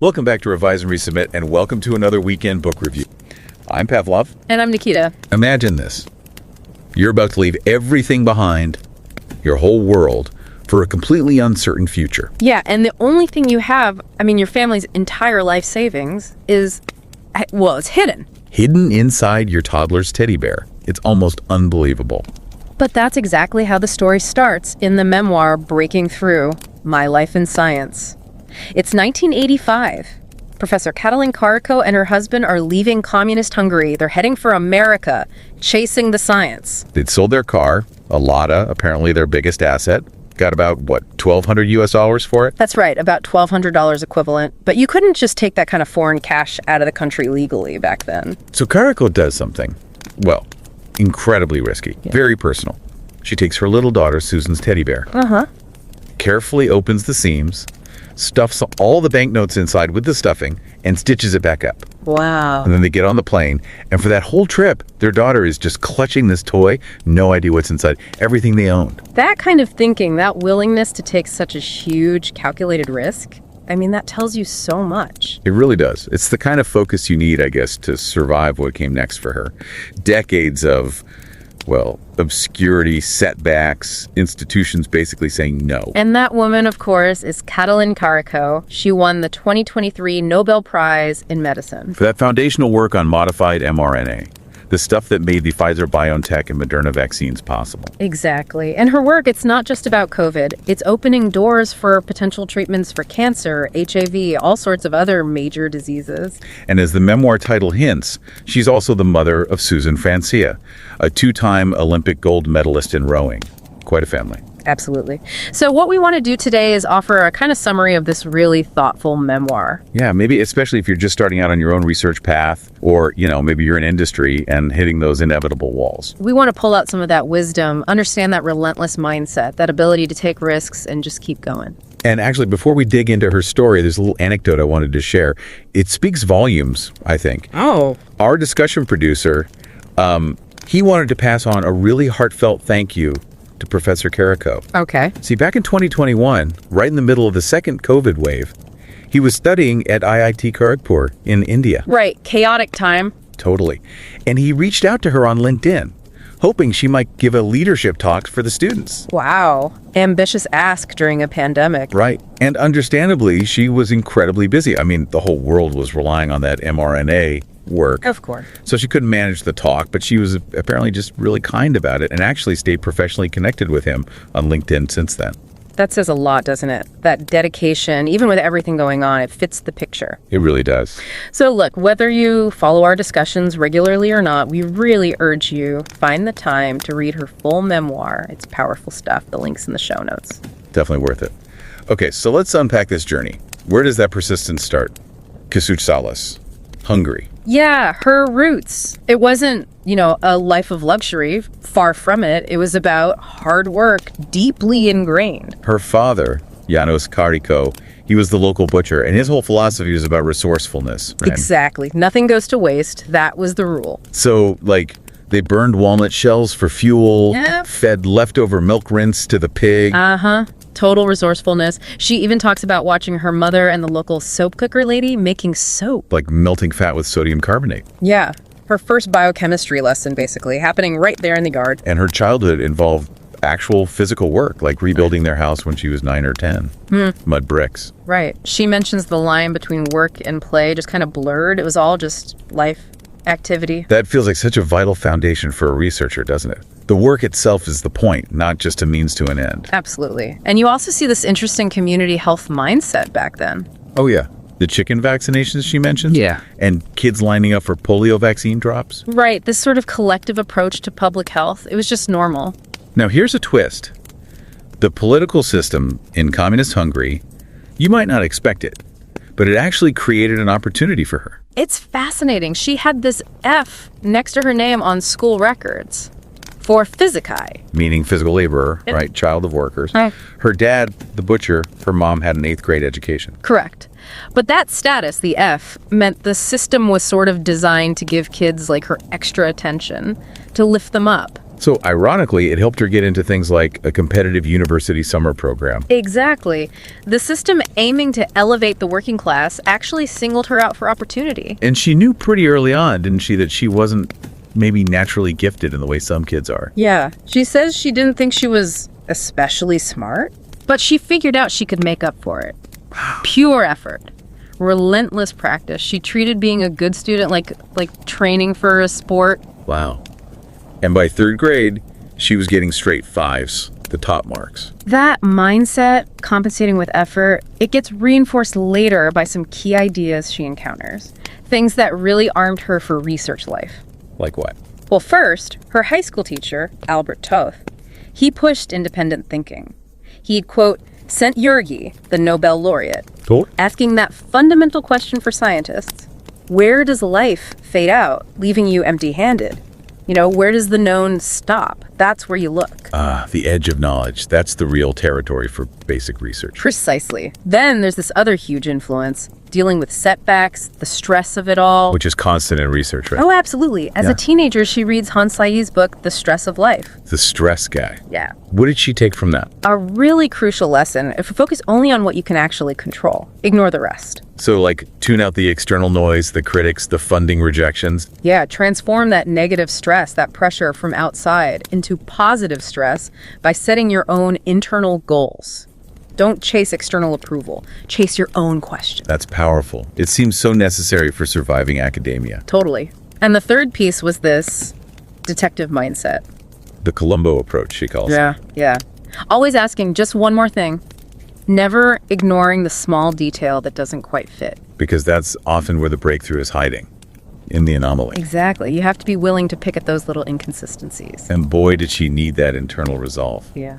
Welcome back to Revise and Resubmit, and welcome to another weekend book review. I'm Pavlov. And I'm Nikita. Imagine this. You're about to leave everything behind, your whole world, for a completely uncertain future. Yeah, and the only thing you have, your family's entire life savings is, it's hidden. Hidden inside your toddler's teddy bear. It's almost unbelievable. But that's exactly how the story starts in the memoir Breaking Through: My Life in Science. It's 1985. Professor Katalin Karikó and her husband are leaving communist Hungary. They're heading for America, chasing the science. They'd sold their car, a Lada, apparently their biggest asset. Got about, $1,200 US for it? That's right, about $1,200 equivalent. But you couldn't just take that kind of foreign cash out of the country legally back then. So Karikó does something, incredibly risky, very personal. She takes her little daughter, Susan's teddy bear, carefully opens the seams, stuffs all the banknotes inside with the stuffing, and stitches it back up. Wow. And then they get on the plane, and for that whole trip, their daughter is just clutching this toy, no idea what's inside, everything they owned. That kind of thinking, that willingness to take such a huge, calculated risk, that tells you so much. It really does. It's the kind of focus you need, I guess, to survive what came next for her. Decades of, obscurity, setbacks, institutions basically saying no. And that woman, of course, is Katalin Karikó. She won the 2023 Nobel Prize in Medicine. For that foundational work on modified mRNA, the stuff that made the Pfizer-BioNTech and Moderna vaccines possible. Exactly. And her work, it's not just about COVID. It's opening doors for potential treatments for cancer, HIV, all sorts of other major diseases. And as the memoir title hints, she's also the mother of Susan Francia, a two-time Olympic gold medalist in rowing. Quite a family. Absolutely. So what we want to do today is offer a kind of summary of this really thoughtful memoir. Yeah, maybe especially if you're just starting out on your own research path, or, maybe you're in industry and hitting those inevitable walls. We want to pull out some of that wisdom, understand that relentless mindset, that ability to take risks and just keep going. And actually, before we dig into her story, there's a little anecdote I wanted to share. It speaks volumes, I think. Oh. Our discussion producer, he wanted to pass on a really heartfelt thank you to Professor Karikó. Okay. See, back in 2021, right in the middle of the second COVID wave, he was studying at IIT Kharagpur in India. Right. Chaotic time. Totally. And he reached out to her on LinkedIn, hoping she might give a leadership talk for the students. Wow. Ambitious ask during a pandemic. Right. And understandably, she was incredibly busy. The whole world was relying on that mRNA work. Of course. So she couldn't manage the talk, but she was apparently just really kind about it and actually stayed professionally connected with him on LinkedIn since then. That says a lot, doesn't it? That dedication, even with everything going on, it fits the picture. It really does. So look, whether you follow our discussions regularly or not, we really urge you find the time to read her full memoir. It's powerful stuff. The link's in the show notes. Definitely worth it. Okay, so let's unpack this journey. Where does that persistence start? Kasuch-Salas, Hungary. Yeah, her roots. It wasn't, a life of luxury. Far from it. It was about hard work, deeply ingrained. Her father, János Karikó, he was the local butcher, and his whole philosophy was about resourcefulness. Exactly. Nothing goes to waste. That was the rule. So, they burned walnut shells for fuel, Yep. fed leftover milk rinse to the pig. Total resourcefulness. She even talks about watching her mother and the local soap cooker lady making soap. Like melting fat with sodium carbonate. Yeah. Her first biochemistry lesson, basically, happening right there in the yard. And her childhood involved actual physical work, like rebuilding their house when she was 9 or 10. Mud bricks. Right. She mentions the line between work and play just kind of blurred. It was all just life activity. That feels like such a vital foundation for a researcher, doesn't it? The work itself is the point, not just a means to an end. Absolutely. And you also see this interesting community health mindset back then. Oh, yeah. The chicken vaccinations she mentioned? Yeah. And kids lining up for polio vaccine drops? Right. This sort of collective approach to public health. It was just normal. Now, here's a twist. The political system in communist Hungary, you might not expect it, but it actually created an opportunity for her. It's fascinating. She had this F next to her name on school records for physikai. Meaning physical laborer, right? Child of workers. Right. Her dad, the butcher, her mom had an 8th grade education. Correct. But that status, the F, meant the system was sort of designed to give kids like her extra attention, to lift them up. So ironically, it helped her get into things like a competitive university summer program. Exactly. The system aiming to elevate the working class actually singled her out for opportunity. And she knew pretty early on, didn't she, that she wasn't maybe naturally gifted in the way some kids are. Yeah, she says she didn't think she was especially smart, but she figured out she could make up for it. Pure effort. Relentless practice. She treated being a good student like training for a sport. Wow. And by third grade, she was getting straight fives, the top marks. That mindset, compensating with effort, it gets reinforced later by some key ideas she encounters. Things that really armed her for research life. Like what? Well, first, her high school teacher, Albert Toth, he pushed independent thinking. He'd, quote, sent Jurgi, the Nobel laureate, asking that fundamental question for scientists: where does life fade out, leaving you empty-handed? You know, where does the known stop? That's where you look. The edge of knowledge. That's the real territory for basic research. Precisely. Then there's this other huge influence, dealing with setbacks, the stress of it all. Which is constant in research, right? Oh, absolutely. As a teenager, she reads Hans Sayé's book, The Stress of Life. The stress guy. Yeah. What did she take from that? A really crucial lesson. If you focus only on what you can actually control, ignore the rest. So, like, tune out the external noise, the critics, the funding rejections. Yeah, transform that negative stress, that pressure from outside, into positive stress by setting your own internal goals. Don't chase external approval. Chase your own questions. That's powerful. It seems so necessary for surviving academia. Totally. And the third piece was this detective mindset. The Columbo approach, she calls it. Yeah. Always asking just one more thing. Never ignoring the small detail that doesn't quite fit. Because that's often where the breakthrough is hiding, in the anomaly. Exactly. You have to be willing to pick at those little inconsistencies. And boy, did she need that internal resolve. Yeah.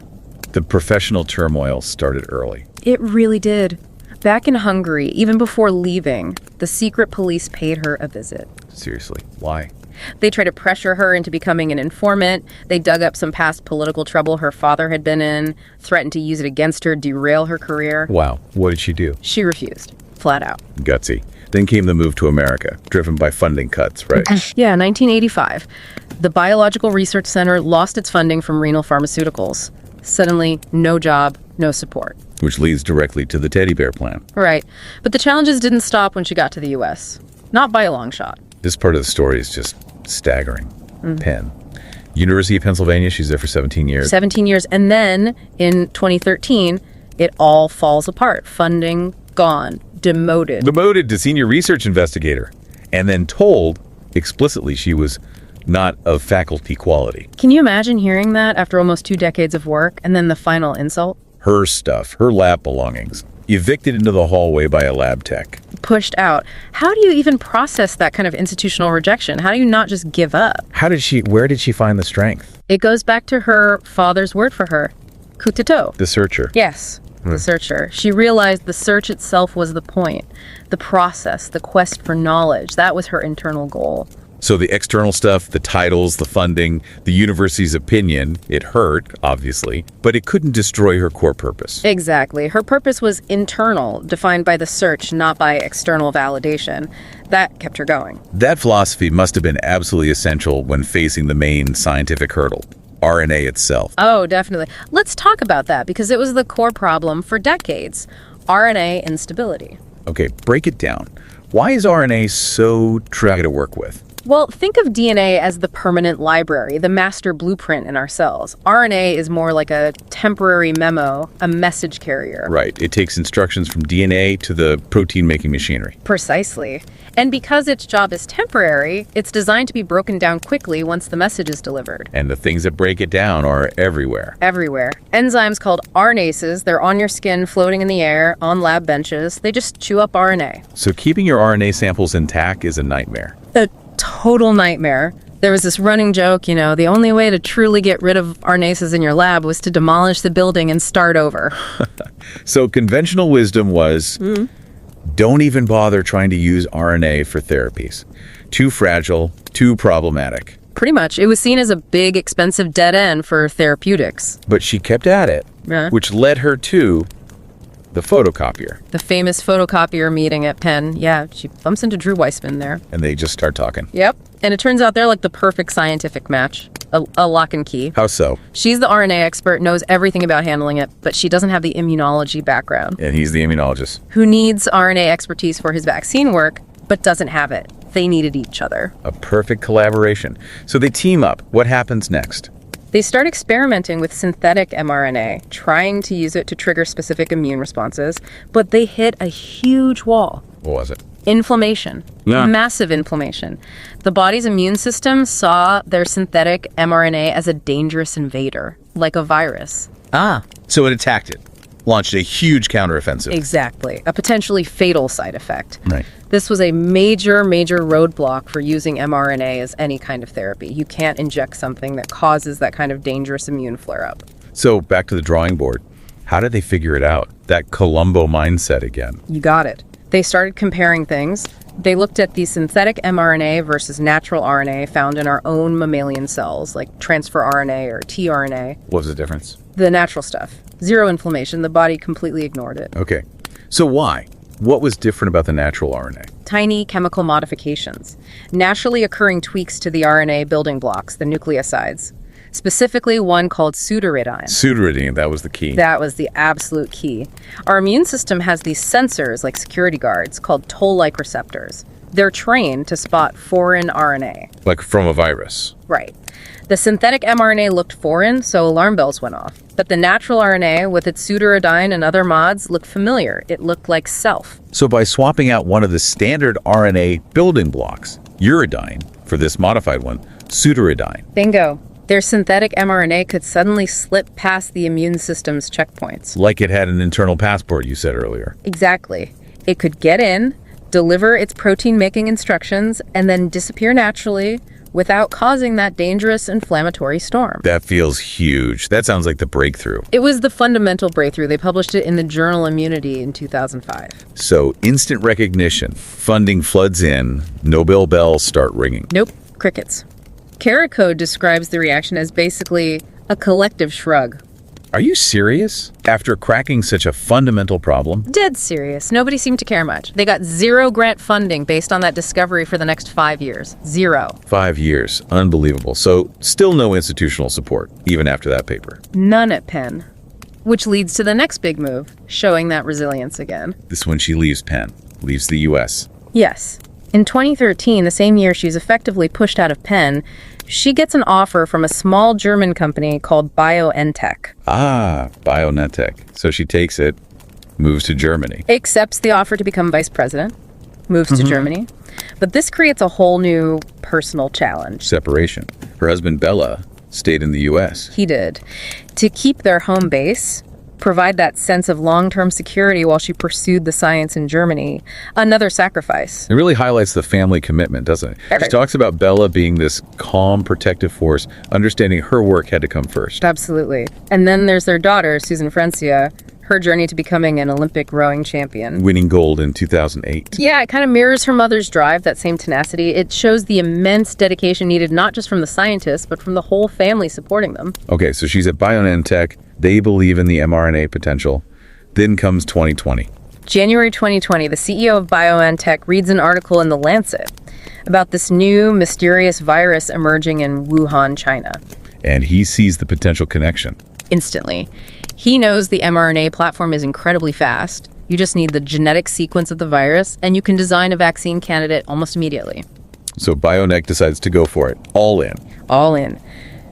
The professional turmoil started early. It really did. Back in Hungary, even before leaving, the secret police paid her a visit. Seriously, why? They tried to pressure her into becoming an informant. They dug up some past political trouble her father had been in, threatened to use it against her, derail her career. Wow, what did she do? She refused, flat out. Gutsy. Then came the move to America, driven by funding cuts, right? Yeah, 1985. The Biological Research Center lost its funding from renal pharmaceuticals. Suddenly, no job, no support. Which leads directly to the teddy bear plan. Right. But the challenges didn't stop when she got to the U.S. Not by a long shot. This part of the story is just staggering. Penn. University of Pennsylvania, she's there for 17 years. 17 years. And then, in 2013, it all falls apart. Funding gone. Demoted. Demoted to senior research investigator. And then told explicitly she was not of faculty quality. Can you imagine hearing that after almost 2 decades of work, and then the final insult? Her stuff, her lab belongings, evicted into the hallway by a lab tech. Pushed out. How do you even process that kind of institutional rejection? How do you not just give up? Where did she find the strength? It goes back to her father's word for her. Coup d'etat. The searcher. Yes, the searcher. She realized the search itself was the point. The process, the quest for knowledge. That was her internal goal. So the external stuff, the titles, the funding, the university's opinion, it hurt, obviously, but it couldn't destroy her core purpose. Exactly. Her purpose was internal, defined by the search, not by external validation. That kept her going. That philosophy must have been absolutely essential when facing the main scientific hurdle, RNA itself. Oh, definitely. Let's talk about that, because it was the core problem for decades. RNA instability. Okay, break it down. Why is RNA so tricky to work with? Well, think of DNA as the permanent library, the master blueprint in our cells. RNA is more like a temporary memo, a message carrier. Right. It takes instructions from DNA to the protein-making machinery. Precisely. And because its job is temporary, it's designed to be broken down quickly once the message is delivered. And the things that break it down are everywhere. Everywhere. Enzymes called RNases, they're on your skin, floating in the air, on lab benches. They just chew up RNA. So keeping your RNA samples intact is a nightmare. A total nightmare. There was this running joke, the only way to truly get rid of RNases in your lab was to demolish the building and start over. So conventional wisdom was, don't even bother trying to use RNA for therapies. Too fragile, too problematic. Pretty much. It was seen as a big, expensive dead end for therapeutics. But she kept at it, Yeah. which led her to the photocopier. The famous photocopier meeting at Penn. Yeah, she bumps into Drew Weissman there. And they just start talking. Yep. And it turns out they're like the perfect scientific match. A lock and key. How so? She's the RNA expert, knows everything about handling it, but she doesn't have the immunology background. And he's the immunologist. Who needs RNA expertise for his vaccine work, but doesn't have it. They needed each other. A perfect collaboration. So they team up. What happens next? They start experimenting with synthetic mRNA, trying to use it to trigger specific immune responses, but they hit a huge wall. What was it? Inflammation. Yeah. Massive inflammation. The body's immune system saw their synthetic mRNA as a dangerous invader, like a virus. So it attacked it. Launched a huge counteroffensive. Exactly. A potentially fatal side effect. Right. This was a major roadblock for using mRNA as any kind of therapy. You can't inject something that causes that kind of dangerous immune flare-up. So back to the drawing board. How did they figure it out? That Columbo mindset again. You got it. They started comparing things. They looked at the synthetic mRNA versus natural RNA found in our own mammalian cells, like transfer RNA or tRNA. What was the difference? The natural stuff. Zero inflammation. The body completely ignored it. Okay. So why? What was different about the natural RNA? Tiny chemical modifications. Naturally occurring tweaks to the RNA building blocks, the nucleosides. Specifically one called pseudoridine. Pseudoridine, that was the key. That was the absolute key. Our immune system has these sensors, like security guards, called toll-like receptors. They're trained to spot foreign RNA. Like from a virus. Right. The synthetic mRNA looked foreign, so alarm bells went off. But the natural RNA, with its pseudoridine and other mods, looked familiar. It looked like self. So by swapping out one of the standard RNA building blocks, uridine, for this modified one, pseudoridine. Bingo. Their synthetic mRNA could suddenly slip past the immune system's checkpoints. Like it had an internal passport, you said earlier. Exactly. It could get in, deliver its protein-making instructions, and then disappear naturally without causing that dangerous inflammatory storm. That feels huge. That sounds like the breakthrough. It was the fundamental breakthrough. They published it in the journal Immunity in 2005. So instant recognition, funding floods in, Nobel bells start ringing. Nope, crickets. Caricode describes the reaction as basically a collective shrug. Are you serious? After cracking such a fundamental problem? Dead serious. Nobody seemed to care much. They got zero grant funding based on that discovery for the next 5 years. Zero. 5 years. Unbelievable. So still no institutional support, even after that paper. None at Penn. Which leads to the next big move, showing that resilience again. This is when she leaves Penn, leaves the U.S. Yes. In 2013, the same year she's effectively pushed out of Penn, she gets an offer from a small German company called BioNTech. BioNTech. So she takes it, moves to Germany. Accepts the offer to become vice president, moves to Germany. But this creates a whole new personal challenge. Separation. Her husband, Bella, stayed in the U.S. He did. To keep their home base, provide that sense of long-term security while she pursued the science in Germany. Another sacrifice. It really highlights the family commitment, doesn't it? Okay. She talks about Bella being this calm, protective force, understanding her work had to come first. Absolutely. And then there's their daughter, Susan Francia, her journey to becoming an Olympic rowing champion. Winning gold in 2008. Yeah, it kind of mirrors her mother's drive, that same tenacity. It shows the immense dedication needed not just from the scientists, but from the whole family supporting them. Okay, so she's at BioNTech. They believe in the mRNA potential. Then comes 2020. January 2020, the CEO of BioNTech reads an article in The Lancet about this new mysterious virus emerging in Wuhan, China. And he sees the potential connection. Instantly. He knows the mRNA platform is incredibly fast. You just need the genetic sequence of the virus, and you can design a vaccine candidate almost immediately. So BioNTech decides to go for it. All in. All in.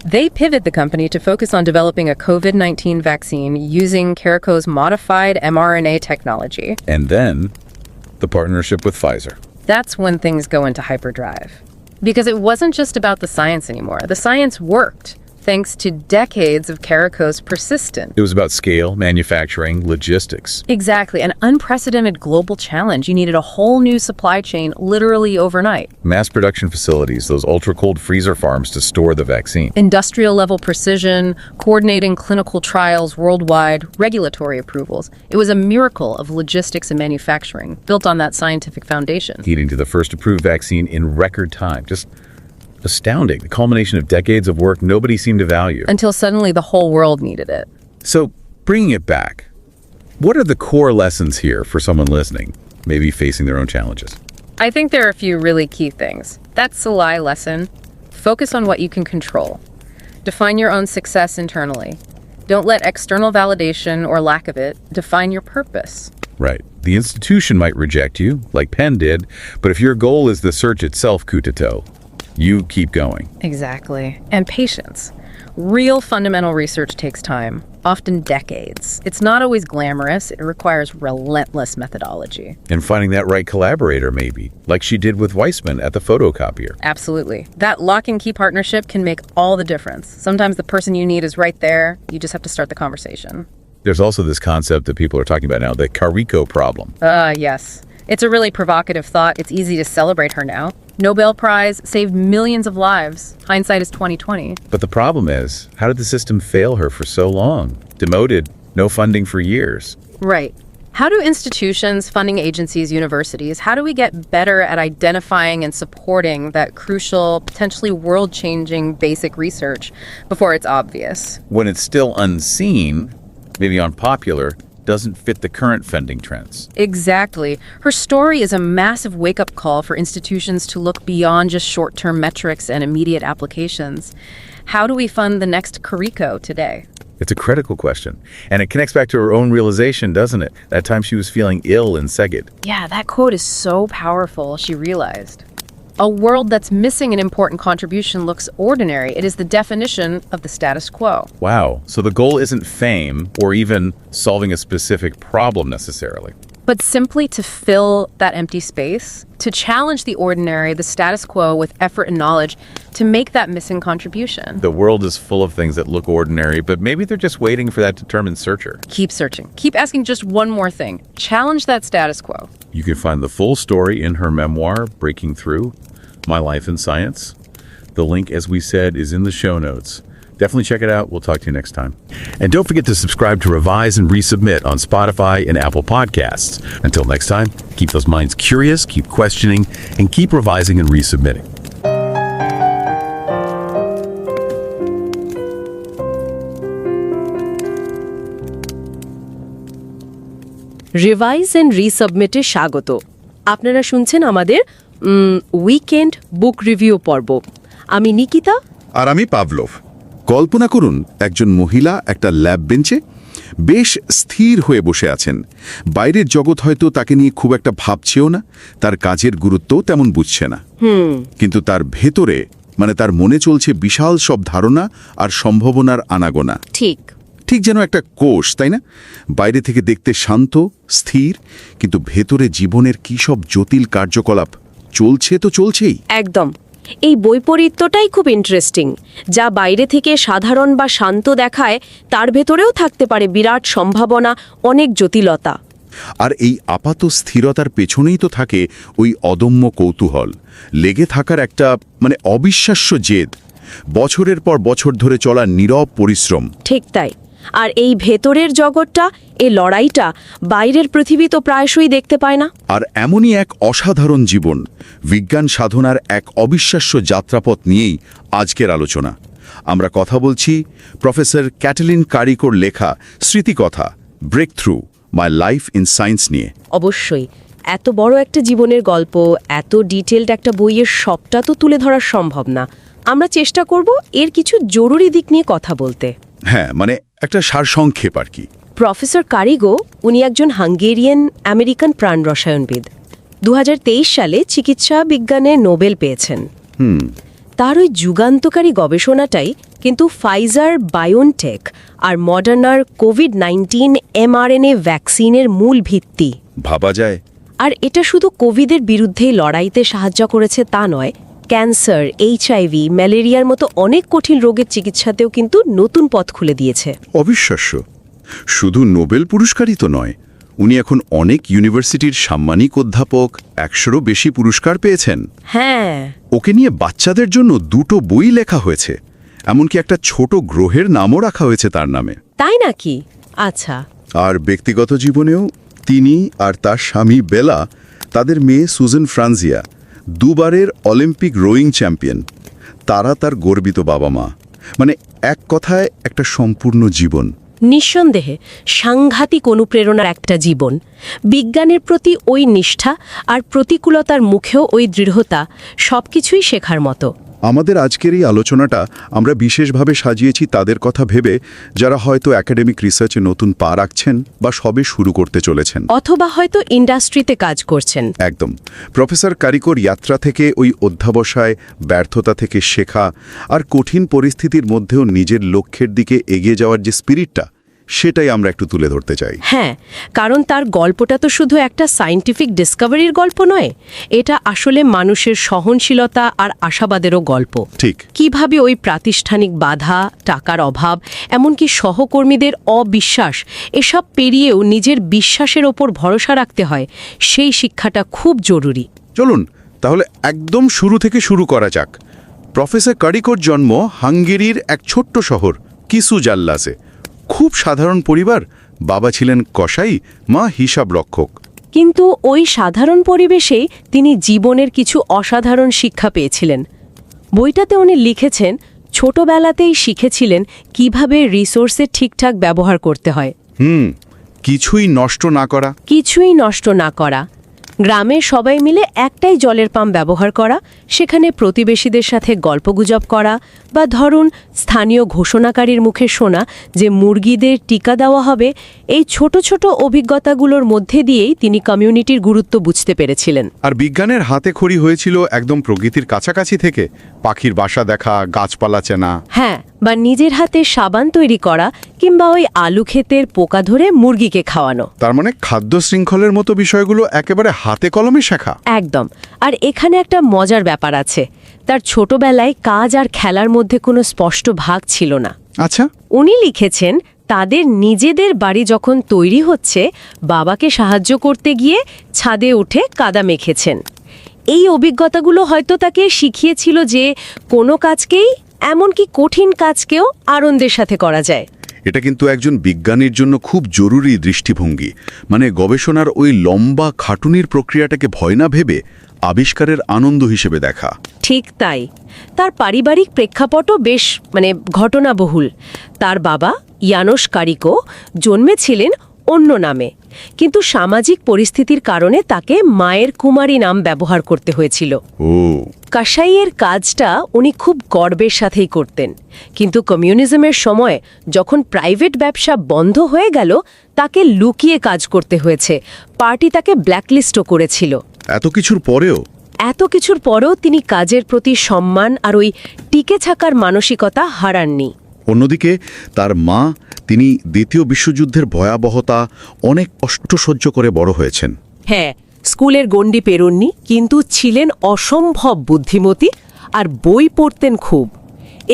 They pivot the company to focus on developing a COVID-19 vaccine using Carico's modified mRNA technology. And then the partnership with Pfizer. That's when things go into hyperdrive. Because it wasn't just about the science anymore. The science worked, thanks to decades of Carico's persistence. It was about scale, manufacturing, logistics. Exactly. An unprecedented global challenge. You needed a whole new supply chain literally overnight. Mass production facilities, those ultra-cold freezer farms to store the vaccine. Industrial level precision, coordinating clinical trials worldwide, regulatory approvals. It was a miracle of logistics and manufacturing, built on that scientific foundation. Leading to the first approved vaccine in record time. Just astounding. The culmination of decades of work nobody seemed to value. Until suddenly the whole world needed it. So, bringing it back, What are the core lessons here for someone listening, maybe facing their own challenges? I think there are a few really key things. That's the lie lesson. Focus on what you can control. Define your own success internally. Don't let external validation or lack of it define your purpose. Right. The institution might reject you, like Penn did, but if your goal is the search itself, Kutato, you keep going. Exactly. And patience. Real fundamental research takes time, often decades. It's not always glamorous. It requires relentless methodology. And finding that right collaborator, maybe, like she did with Weissman at the photocopier. Absolutely. That lock and key partnership can make all the difference. Sometimes the person you need is right there. You just have to start the conversation. There's also this concept that people are talking about now, the Kariko problem. Yes. It's a really provocative thought. It's easy to celebrate her now. Nobel Prize saved millions of lives. Hindsight is 2020. But the problem is, how did the system fail her for so long? Demoted, no funding for years. Right. How do institutions, funding agencies, universities, how do we get better at identifying and supporting that crucial, potentially world-changing basic research before it's obvious? When it's still unseen, maybe unpopular, doesn't fit the current funding trends. Exactly. Her story is a massive wake-up call for institutions to look beyond just short-term metrics and immediate applications. How do we fund the next Kariko today? It's a critical question. And it connects back to her own realization, doesn't it? That time she was feeling ill in Szeged. Yeah, that quote is so powerful, she realized. A world that's missing an important contribution looks ordinary. It is the definition of the status quo. Wow. So the goal isn't fame or even solving a specific problem necessarily. But simply to fill that empty space, to challenge the ordinary, the status quo with effort and knowledge, to make that missing contribution. The world is full of things that look ordinary, but maybe they're just waiting for that determined searcher. Keep searching. Keep asking just one more thing. Challenge that status quo. You can find the full story in her memoir, Breaking Through, My Life in Science. The link, as we said, is in the show notes. Definitely check it out. We'll talk to you next time. And don't forget to subscribe to Revise and Resubmit on Spotify and Apple Podcasts. Until next time, keep those minds curious, keep questioning, and keep revising and resubmitting. Revise and রিসাবমিটে স্বাগত। আপনারা শুনছেন আমাদের weekend বুক review পর্ব। আমি নিকিতা। আর আমি Pavlov. কল্পনা করুন একজন মহিলা একটা ল্যাব বেঞ্চে বেশ স্থির হয়ে বসে আছেন। বাইরের জগৎ হয়তো তাকে নিয়ে খুব একটা ভাবছেও না, তার কাজের গুরুত্বও তেমন বুঝছে না। কিন্তু তার ভেতরে তার মনে চলছে বিশাল সব ধারণা আর সম্ভাবনার আনাগোনা। ঠিক যেন একটা কোষ, তাই না? বাইরে থেকে দেখতে শান্ত, স্থির, কিন্তু ভেতরে জীবনের কী সব জটিল কার্যকলাপ চলছে তো চলছেই। একদম। এই বৈপরীত্যটাই খুব ইন্টারেস্টিং। যা বাইরে থেকে সাধারণ বা শান্ত দেখায়, তার ভেতরেও থাকতে পারে বিরাট সম্ভাবনা, অনেক জটিলতা। আর এই আপাত স্থিরতার পেছনেই তো থাকে ওই অদম্য কৌতূহল, লেগে থাকার একটা অবিশ্বাস্য জেদ, বছরের পর বছর ধরে চলা নীরব পরিশ্রম। ঠিক তাই। আর এই ভেতরের জগৎটা, এই লড়াইটা বাইরের পৃথিবী তো প্রায়শই দেখতে পায় না। আর এমনই এক অসাধারণ জীবন, বিজ্ঞান সাধনার এক অবিশ্বাস্য যাত্রাপথ নিয়েই আজকের আলোচনা। আমরা কথা বলছি প্রফেসর ক্যাটালিন কারিকোর লেখা স্মৃতিকথা breakthrough, my life in science নিয়ে। অবশ্যই এত বড় একটা জীবনের গল্প, এত ডিটেলড একটা বইয়ের সবটা তো তুলে ধরা সম্ভব না। আমরা চেষ্টা করব এর কিছু জরুরি দিক নিয়ে কথা বলতে। হ্যাঁ, একটা সারসংক্ষেপ আর কি। প্রফেসর কারিগো, উনি একজন হাঙ্গেরিয়ান আমেরিকান প্রাণ রসায়নবিদ। 2023 সালে চিকিৎসা বিজ্ঞানে নোবেল পেয়েছেন। তার ওই যুগান্তকারী গবেষণাটাই কিন্তু ফাইজার বায়োনটেক আর মডার্নার কোভিড-19 mRNA ভ্যাকসিনের মূল ভিত্তি। ভাবা যায়। আর এটা শুধু কোভিডের বিরুদ্ধে লড়াইতে সাহায্য করেছে তা নয়, ক্যান্সার, HIV, ম্যালেরিয়ার মতো অনেক কঠিন রোগের চিকিৎসাতেও কিন্তু নতুন পথ খুলে দিয়েছে। অবিশ্বাস্য। শুধু নোবেল পুরস্কারই তো নয়, উনি এখন অনেক ইউনিভার্সিটির সাম্মানিক অধ্যাপক, 100-এরও বেশি পুরস্কার পেয়েছেন। হ্যাঁ, ওকে নিয়ে বাচ্চাদের জন্য 2টো বই লেখা হয়েছে, এমনকি একটা ছোট গ্রহের নামও রাখা হয়েছে তার নামে। তাই নাকি? আচ্ছা। আর ব্যক্তিগত জীবনেও তিনি আর তার স্বামী বেলা, তাদের মেয়ে সুজান ফ্রান্সিয়া, 2বারের অলিম্পিক রোয়িং চ্যাম্পিয়ন। তারা তার গর্বিত বাবা মা। এক কথায় একটা সম্পূর্ণ জীবন। নিঃসন্দেহে সাংঘাতিক অনুপ্রেরণার একটা জীবন। বিজ্ঞানের প্রতি ওই নিষ্ঠা আর প্রতিকূলতার মুখেও ওই দৃঢ়তা, সবকিছুই শেখার মতো। আমাদের আজকের এই আলোচনাটা আমরা বিশেষভাবে সাজিয়েছি তাদের কথা ভেবে, যারা হয়তো একাডেমিক রিসার্চে নতুন পা রাখছেন বা সবে শুরু করতে চলেছেন, অথবা হয়তো ইন্ডাস্ট্রিতে কাজ করছেন। একদম। প্রফেসর কারিকর যাত্রা থেকে ওই অধ্যাবসায়, ব্যর্থতা থেকে শেখা আর কঠিন পরিস্থিতির মধ্যেও নিজের লক্ষ্যের দিকে এগিয়ে যাওয়ার যে স্পিরিটটা, সেটাই আমরা একটু তুলে ধরতে চাই। হ্যাঁ, কারণ তার গল্পটা তো শুধু একটা সায়েন্টিফিক ডিসকভারির গল্প নয়, এটা আসলে মানুষের সহনশীলতা আর আশাবাদেরও গল্প। ঠিক। কিভাবে ওই প্রাতিষ্ঠানিক বাধা, টাকার অভাব, এমনকি সহকর্মীদের অবিশ্বাস, এসব পেরিয়েও নিজের বিশ্বাসের ওপর ভরসা রাখতে হয়, সেই শিক্ষাটা খুব জরুরি। চলুন তাহলে একদম শুরু থেকে শুরু করা যাক। প্রফেসর কারিকর জন্ম হাঙ্গেরির এক ছোট্ট শহর কিসুজাল্লাসে। খুব সাধারণ পরিবার। বাবা ছিলেন কসাই, মা হিসাব রক্ষক। কিন্তু ওই সাধারণ পরিবেশেই তিনি জীবনের কিছু অসাধারণ শিক্ষা পেয়েছিলেন। বইটাতে উনি লিখেছেন, ছোটবেলাতেই শিখেছিলেন কিভাবে রিসোর্সের ঠিকঠাক ব্যবহার করতে হয়। কিছুই নষ্ট না করা। কিছুই নষ্ট না করা। গ্রামের সবাই মিলে একটাই জলের পাম্প ব্যবহার করা, সেখানে প্রতিবেশীদের সাথে গল্পগুজব করা, বা ধরুন স্থানীয় ঘোষণাকারীর মুখে শোনা যে মুরগিদের টিকা দেওয়া হবে, এই ছোট ছোট অভিজ্ঞতাগুলোর মধ্যে দিয়েই তিনি কমিউনিটির গুরুত্ব বুঝতে পেরেছিলেন। আর বিজ্ঞানের হাতে খড়ি হয়েছিল একদম প্রকৃতির কাছাকাছি থেকে, পাখির বাসা দেখা, গাছপালা চেনা। হ্যাঁ, বা নিজের হাতে সাবান তৈরি করা, কিংবা ওই আলু ক্ষেতের পোকা ধরে মুরগিকে খাওয়ানো। তার মানে খাদ্য শৃঙ্খলের মতো বিষয়গুলো একেবারে হাতে কলমে শেখা। একদম। আর এখানে একটা মজার ব্যাপার আছে, তার ছোটবেলায় কাজ আর খেলার মধ্যে কোনো স্পষ্ট ভাগ ছিল না। আচ্ছা। উনি লিখেছেন, তাদের নিজেদের বাড়ি যখন তৈরি হচ্ছে, বাবাকে সাহায্য করতে গিয়ে ছাদে উঠে কাদা মেখেছেন। এই অভিজ্ঞতাগুলো হয়তো তাকে শিখিয়েছিল যে কোনো কাজকেই, এমনকি কঠিন কাজকেও আনন্দের সাথে করা যায়। এটা কিন্তু একজন বিজ্ঞানীর জন্য খুব জরুরি দৃষ্টিভঙ্গি। মানে গবেষণার ওই লম্বা খাটুনির প্রক্রিয়াটাকে ভয় না ভেবে আবিষ্কারের আনন্দ হিসেবে দেখা। ঠিক তাই। তার পারিবারিক প্রেক্ষাপটও বেশ ঘটনাবহুল। তার বাবা ইয়ানোস কারিকো জন্মেছিলেন অন্য নামে, কিন্তু সামাজিক পরিস্থিতির কারণে তাকে মায়ের কুমারী নাম ব্যবহার করতে হয়েছিল। কাসাইয়ের কাজটা উনি খুব গর্বের সাথেই করতেন, কিন্তু কমিউনিজমের সময় যখন প্রাইভেট ব্যবসা বন্ধ হয়ে গেল, তাকে লুকিয়ে কাজ করতে হয়েছে। পার্টি তাকে ব্ল্যাকলিস্টও করেছিল। এত কিছুর পরেও তিনি কাজের প্রতি সম্মান আর ওই টিকে থাকার মানসিকতা হারাননি। অন্যদিকে তার মা, তিনি দ্বিতীয় বিশ্বযুদ্ধের ভয়াবহতা, অনেক কষ্ট সহ্য করে বড় হয়েছেন। হ্যাঁ, স্কুলের গণ্ডি পেরোননি, কিন্তু ছিলেন অসম্ভব বুদ্ধিমতী আর বই পড়তেন খুব।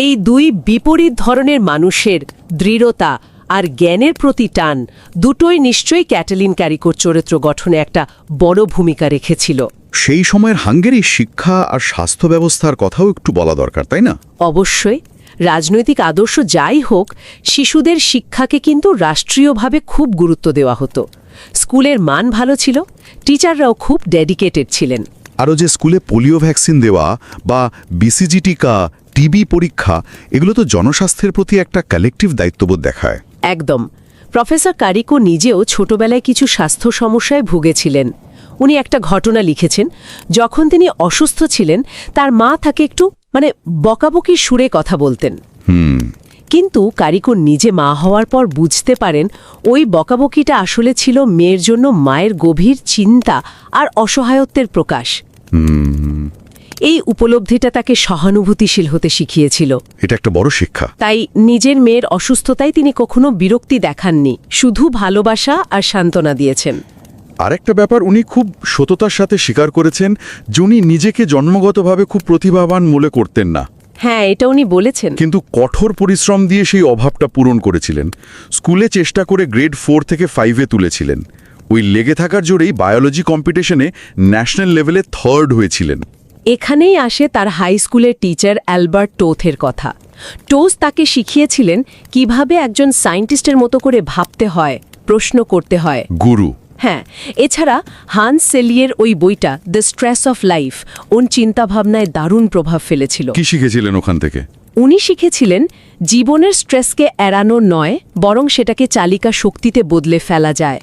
এই দুই বিপরীত ধরনের মানুষের দৃঢ়তা আর জ্ঞানের প্রতি টান, দুটোই নিশ্চয়ই ক্যাটালিন কারিকর চরিত্র গঠনে একটা বড় ভূমিকা রেখেছিল। সেই সময়ের হাঙ্গেরি শিক্ষা আর স্বাস্থ্য ব্যবস্থার কথাও একটু বলা দরকার, তাই না? অবশ্যই। রাজনৈতিক আদর্শ যাই হোক, শিশুদের শিক্ষাকে কিন্তু রাষ্ট্রীয়ভাবে খুব গুরুত্ব দেওয়া হতো। স্কুলের মান ভালো ছিল, টিচাররাও খুব ডেডিকেটেড ছিলেন। আরও যে স্কুলে পোলিও ভ্যাকসিন দেওয়া বা বিসিজি টিকা, টিবি পরীক্ষা, এগুলো তো জনস্বাস্থ্যের প্রতি একটা কালেকটিভ দায়িত্ববোধ দেখায়। একদম। প্রফেসর কারিকো নিজেও ছোটবেলায় কিছু স্বাস্থ্য সমস্যায় ভুগেছিলেন। উনি একটা ঘটনা লিখেছেন, যখন তিনি অসুস্থ ছিলেন, তার মা তাকে একটু বকাবকি সুরে কথা বলতেন। কিন্তু কারিকো নিজে মা হওয়ার পর বুঝতে পারেন, ওই বকাবকিটা আসলে ছিল মেয়ের জন্য মায়ের গভীর চিন্তা আর অসহায়ত্বের প্রকাশ। এই উপলব্ধিটা তাকে সহানুভূতিশীল হতে শিখিয়েছিল। এটা একটা বড় শিক্ষা। তাই নিজের মেয়ের অসুস্থতায় তিনি কখনো বিরক্তি দেখাননি, শুধু ভালোবাসা আর সান্ত্বনা দিয়েছেন। আরেকটা ব্যাপার উনি খুব সততার সাথে স্বীকার করেছেন যে উনি নিজেকে জন্মগতভাবে খুব প্রতিভাবান মনে করতেন না। হ্যাঁ, এটা উনি বলেছেন। কিন্তু কঠোর পরিশ্রম দিয়ে সেই অভাবটা পূরণ করেছিলেন। স্কুলে চেষ্টা করে গ্রেড 4 থেকে 5-এ তুলেছিলেন। ওই লেগে থাকার জোরেই বায়োলজি কম্পিটিশনে ন্যাশনাল লেভেলে 3rd হয়েছিলেন। এখানেই আসে তার হাই স্কুলের টিচার অ্যালবার্ট টোথের কথা। টোস তাকে শিখিয়েছিলেন কিভাবে একজন সায়েন্টিস্টের মতো করে ভাবতে হয়, প্রশ্ন করতে হয়। গুরু। হ্যাঁ, এছাড়া হান্স সেলিয়ের ওই বইটা দ্য স্ট্রেস অফ লাইফ ওর চিন্তাভাবনায় দারুণ প্রভাব ফেলেছিল। কি শিখেছিলেন ওখান থেকে? উনি শিখেছিলেন জীবনের স্ট্রেসকে এড়ানো নয়, বরং সেটাকে চালিকা শক্তিতে বদলে ফেলা যায়।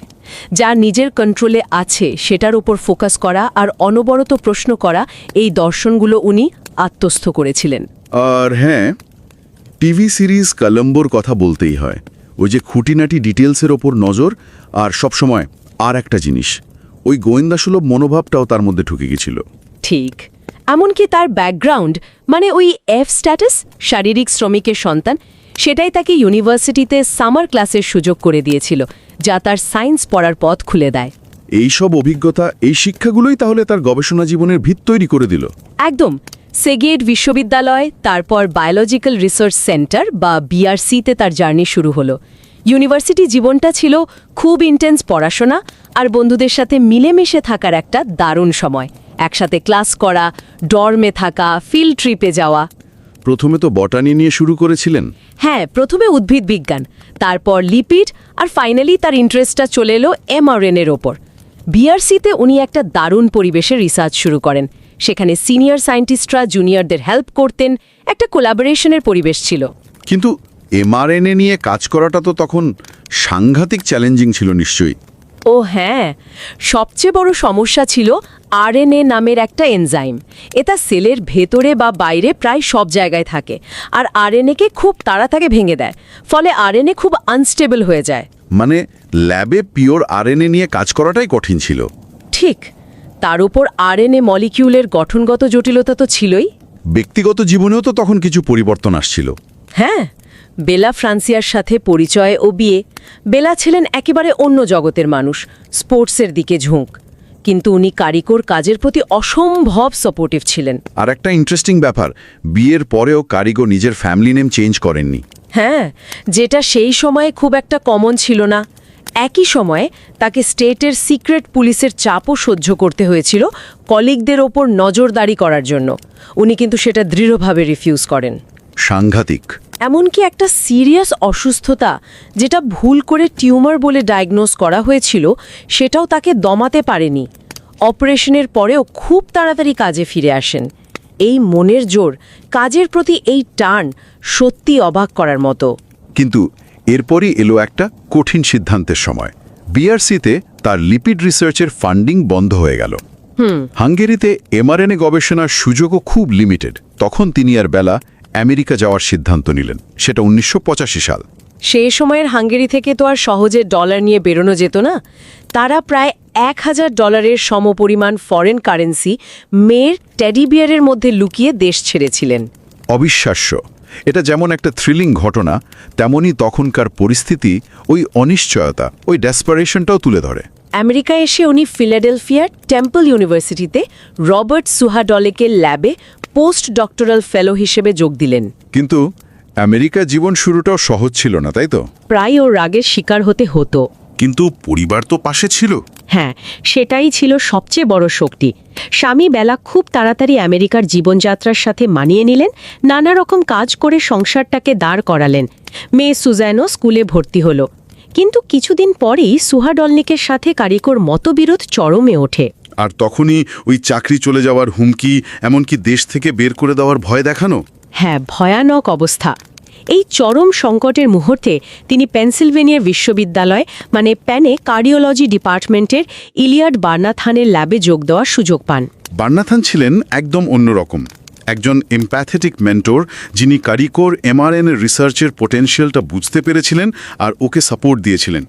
যা নিজের কন্ট্রোলে আছে সেটার উপর ফোকাস করা আর অনবরত প্রশ্ন করা, এই দর্শনগুলো উনি আত্মস্থ করেছিলেন। আর হ্যাঁ, টিভি সিরিজ কলম্বোর কথা বলতেই হয়। ওই যে খুঁটিনাটি ডিটেলসের ওপর নজর, আর সবসময় আর একটা জিনিস, ওই গোয়েন্দাসুলভ মনোভাবটাও তার মধ্যে ঢুকে গেছিল। ঠিক, এমনকি তার ব্যাকগ্রাউন্ড, মানে ওই এফ স্ট্যাটাস, শারীরিক শ্রমিকের সন্তান, সেটাই তাকে ইউনিভার্সিটিতে সামার ক্লাসের সুযোগ করে দিয়েছিল, যা তার সায়েন্স পড়ার পথ খুলে দেয়। এই সব অভিজ্ঞতা, এই শিক্ষাগুলোই তাহলে তার গবেষণা জীবনের ভিত তৈরি করে দিল। একদম। সেগেট বিশ্ববিদ্যালয়, তারপর বায়োলজিক্যাল রিসার্চ সেন্টার বা বিআরসিতে তার জার্নি শুরু হলো। ইউনিভার্সিটি জীবনটা ছিল খুব ইন্টেন্স পড়াশোনা আর বন্ধুদের সাথে মিলেমিশে থাকার একটা দারুণ সময়। একসাথে ক্লাস করা, ডর্মে থাকা, ফিল্ড ট্রিপে যাওয়া। প্রথমে তো বটানি নিয়ে শুরু করেছিলেন। হ্যাঁ, প্রথমে উদ্ভিদ বিজ্ঞান, তারপর লিপিড, আর ফাইনালি তার ইন্টারেস্টটা চলে এলো এমআরএনএর ওপর। বিআরসিতে উনি একটা দারুণ পরিবেশে রিসার্চ শুরু করেন। সেখানে সিনিয়র সায়েন্টিস্টরা জুনিয়রদের হেল্প করতেন, একটা কোলাবোরেশনের পরিবেশ ছিল। কিন্তু এমআরএনএ নিয়ে কাজ করাটা তো তখন সাংঘাতিক চ্যালেঞ্জিং ছিল নিশ্চয়ই। ও হ্যাঁ, সবচেয়ে বড় সমস্যা ছিল আরএনএ নামের একটা এনজাইম। এটা সেলের ভেতরে বা বাইরে প্রায় সব জায়গায় থাকে, আর আরএনএকে খুব তাড়াতাড়ি ভেঙে দেয়। ফলে আরএনএ খুব আনস্টেবল হয়ে যায়। মানে ল্যাবে পিওর আরএনএ নিয়ে কাজ করাটাই কঠিন ছিল। ঠিক, তার উপর আরএনএ মলিকিউলের গঠনগত জটিলতা তো ছিলই। ব্যক্তিগত জীবনেও তো তখন কিছু পরিবর্তন আসছিল। হ্যাঁ, বেলা ফ্রান্সিয়ার সাথে পরিচয় ও বিয়ে। বেলা ছিলেন একেবারে অন্য জগতের মানুষ, স্পোর্টসের দিকে ঝোঁক। কিন্তু উনি কারিগর কাজের প্রতি অসম্ভব সাপোর্টিভ ছিলেন। আর একটা ইন্টারেস্টিং ব্যাপার, বিয়ের পরেও কারিগর নিজের ফ্যামিলি নেম চেঞ্জ করেননি। হ্যাঁ, যেটা সেই সময়ে খুব একটা কমন ছিল না। একই সময়ে তাকে স্টেটের সিক্রেট পুলিশের চাপও সহ্য করতে হয়েছিল কলিগদের ওপর নজরদারি করার জন্য। উনি কিন্তু সেটা দৃঢ়ভাবে রিফিউজ করেন। সাংঘাতিক। এমনকি একটা সিরিয়াস অসুস্থতা, যেটা ভুল করে টিউমার বলে ডায়াগনোজ করা হয়েছিল, সেটাও তাকে দমাতে পারেনি। অপারেশনের পরেও খুব তাড়াতাড়ি কাজে ফিরে আসেন। এই মনের জোর, কাজের প্রতি এই টান, সত্যি অবাক করার মতো। কিন্তু এরপরই এলো একটা কঠিন সিদ্ধান্তের সময়। বিআরসিতে তার লিপিড রিসার্চের ফান্ডিং বন্ধ হয়ে গেল। হাঙ্গেরিতে এমআরএনএ গবেষণার সুযোগও খুব লিমিটেড। তখন তিনি আর বেলা আমেরিকা যাওয়ার সিদ্ধান্ত নিলেন। সেটা 1985 সাল। সেই সময়ের হাঙ্গেরি থেকে তো আর সহজে ডলার নিয়ে বেরোনো যেত না। তারা প্রায় $1000 সমপরিমাণ ফরেন কারেন্সি মেয়ের টেডি বিয়ারের মধ্যে লুকিয়ে দেশ ছেড়েছিলেন। অবিশ্বাস্য। এটা যেমন একটা থ্রিলিং ঘটনা, তেমনি তখনকার পরিস্থিতি, ওই অনিশ্চয়তা, ওই ডেসপারেশনটাও তুলে ধরে। আমেরিকায় এসে উনি ফিলাডেলফিয়ার টেম্পল ইউনিভার্সিটিতে রবার্ট সুহাডলেকের ল্যাবে পোস্ট ডক্টরাল ফেলো হিসেবে যোগ দিলেন। কিন্তু আমেরিকা জীবন শুরুটাও সহজ ছিল না, তাই তো? প্রায় ওর রাগের শিকার হতে হতো। কিন্তু পরিবার তো পাশে ছিল। হ্যাঁ, সেটাই ছিল সবচেয়ে বড় শক্তি। স্বামী বেলা খুব তাড়াতাড়ি আমেরিকার জীবনযাত্রার সাথে মানিয়ে নিলেন, নানা রকম কাজ করে সংসারটাকে দাঁড় করালেন। মেয়ে সুজানো স্কুলে ভর্তি হলো। কিন্তু কিছুদিন পরেই সুহাডলনিকের সাথে কারিগর মতবিরোধ চরমে ওঠে। আর তখনই ওই চাকরি চলে যাওয়ার হুমকি, এমনকি দেশ থেকে বের করে দেওয়ার ভয় দেখানো। হ্যাঁ, ভয়ানক অবস্থা। এই চরম সংকটের মুহূর্তে তিনি পেনসিলভেনিয়ার বিশ্ববিদ্যালয়, মানে প্যানে কার্ডিওলজি ডিপার্টমেন্টের ইলিয়াড বার্নাথানের ল্যাবে যোগ দেওয়ার সুযোগ পান। বার্নাথান ছিলেন একদম অন্যরকম একজন এমপ্যাথেটিক মেন্টর, যিনি কারিগর এমআরএনএ রিসার্চের পোটেনশিয়ালটা বুঝতে পেরেছিলেন আর ওকে সাপোর্ট দিয়েছিলেন।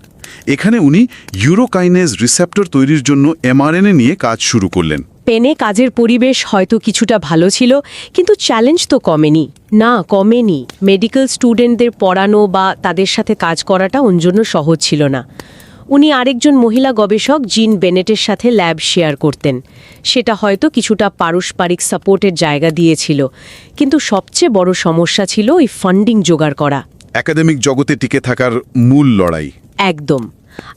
এখানে উনি ইউরোকাইনেজ রিসেপ্টর তৈরির জন্য এমআরএনএ নিয়ে কাজ শুরু করলেন। পেনে কাজের পরিবেশ হয়তো কিছুটা ভালো ছিল, কিন্তু চ্যালেঞ্জ তো কমেনি। মেডিকেল স্টুডেন্টদের পড়ানো বা তাদের সাথে কাজ করাটা ওর জন্য সহজ ছিল না। উনি আরেকজন মহিলা গবেষক জিন বেনেটের সাথে ল্যাব শেয়ার করতেন। সেটা হয়তো কিছুটা পারস্পরিক সাপোর্টের জায়গা দিয়েছিল, কিন্তু সবচেয়ে বড় সমস্যা ছিল ওই ফান্ডিং জোগাড় করা। একাডেমিক জগতে টিকে থাকার মূল লড়াই। একদম।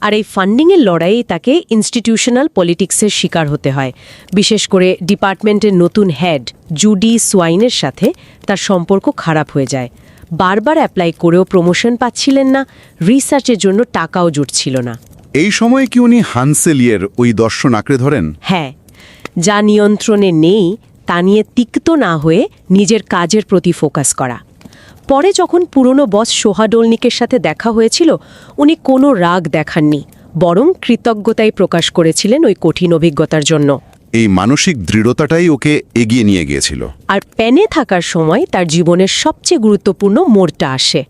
আর এই ফান্ডিংয়ের লড়াইয়ে তাকে ইনস্টিটিউশনাল পলিটিক্সের শিকার হতে হয়। বিশেষ করে ডিপার্টমেন্টের নতুন হেড জুডি সোয়াইনের সাথে তার সম্পর্ক খারাপ হয়ে যায়। বারবার অ্যাপ্লাই করেও প্রমোশন পাচ্ছিলেন না, রিসার্চের জন্য টাকাও জুটছিল না। এই সময়ে কি উনি হানসেলিয়ের ওই দর্শন আঁকড়ে ধরেন? হ্যাঁ, যা নিয়ন্ত্রণে নেই তা নিয়ে তিক্ত না হয়ে নিজের কাজের প্রতি ফোকাস করা। পরে যখন পুরনো বস সোহাডোলনিকের সাথে দেখা হয়েছিল উনি কোনো রাগ দেখাননি, বরং কৃতজ্ঞতাই প্রকাশ করেছিলেন ওই কঠিন অভিজ্ঞতার জন্য। এই মানসিক দৃঢ়তাটাই ওকে এগিয়ে নিয়ে গিয়েছিল। আর প্যানে থাকার সময় তার জীবনের সবচেয়ে গুরুত্বপূর্ণ মোড়টা আসে।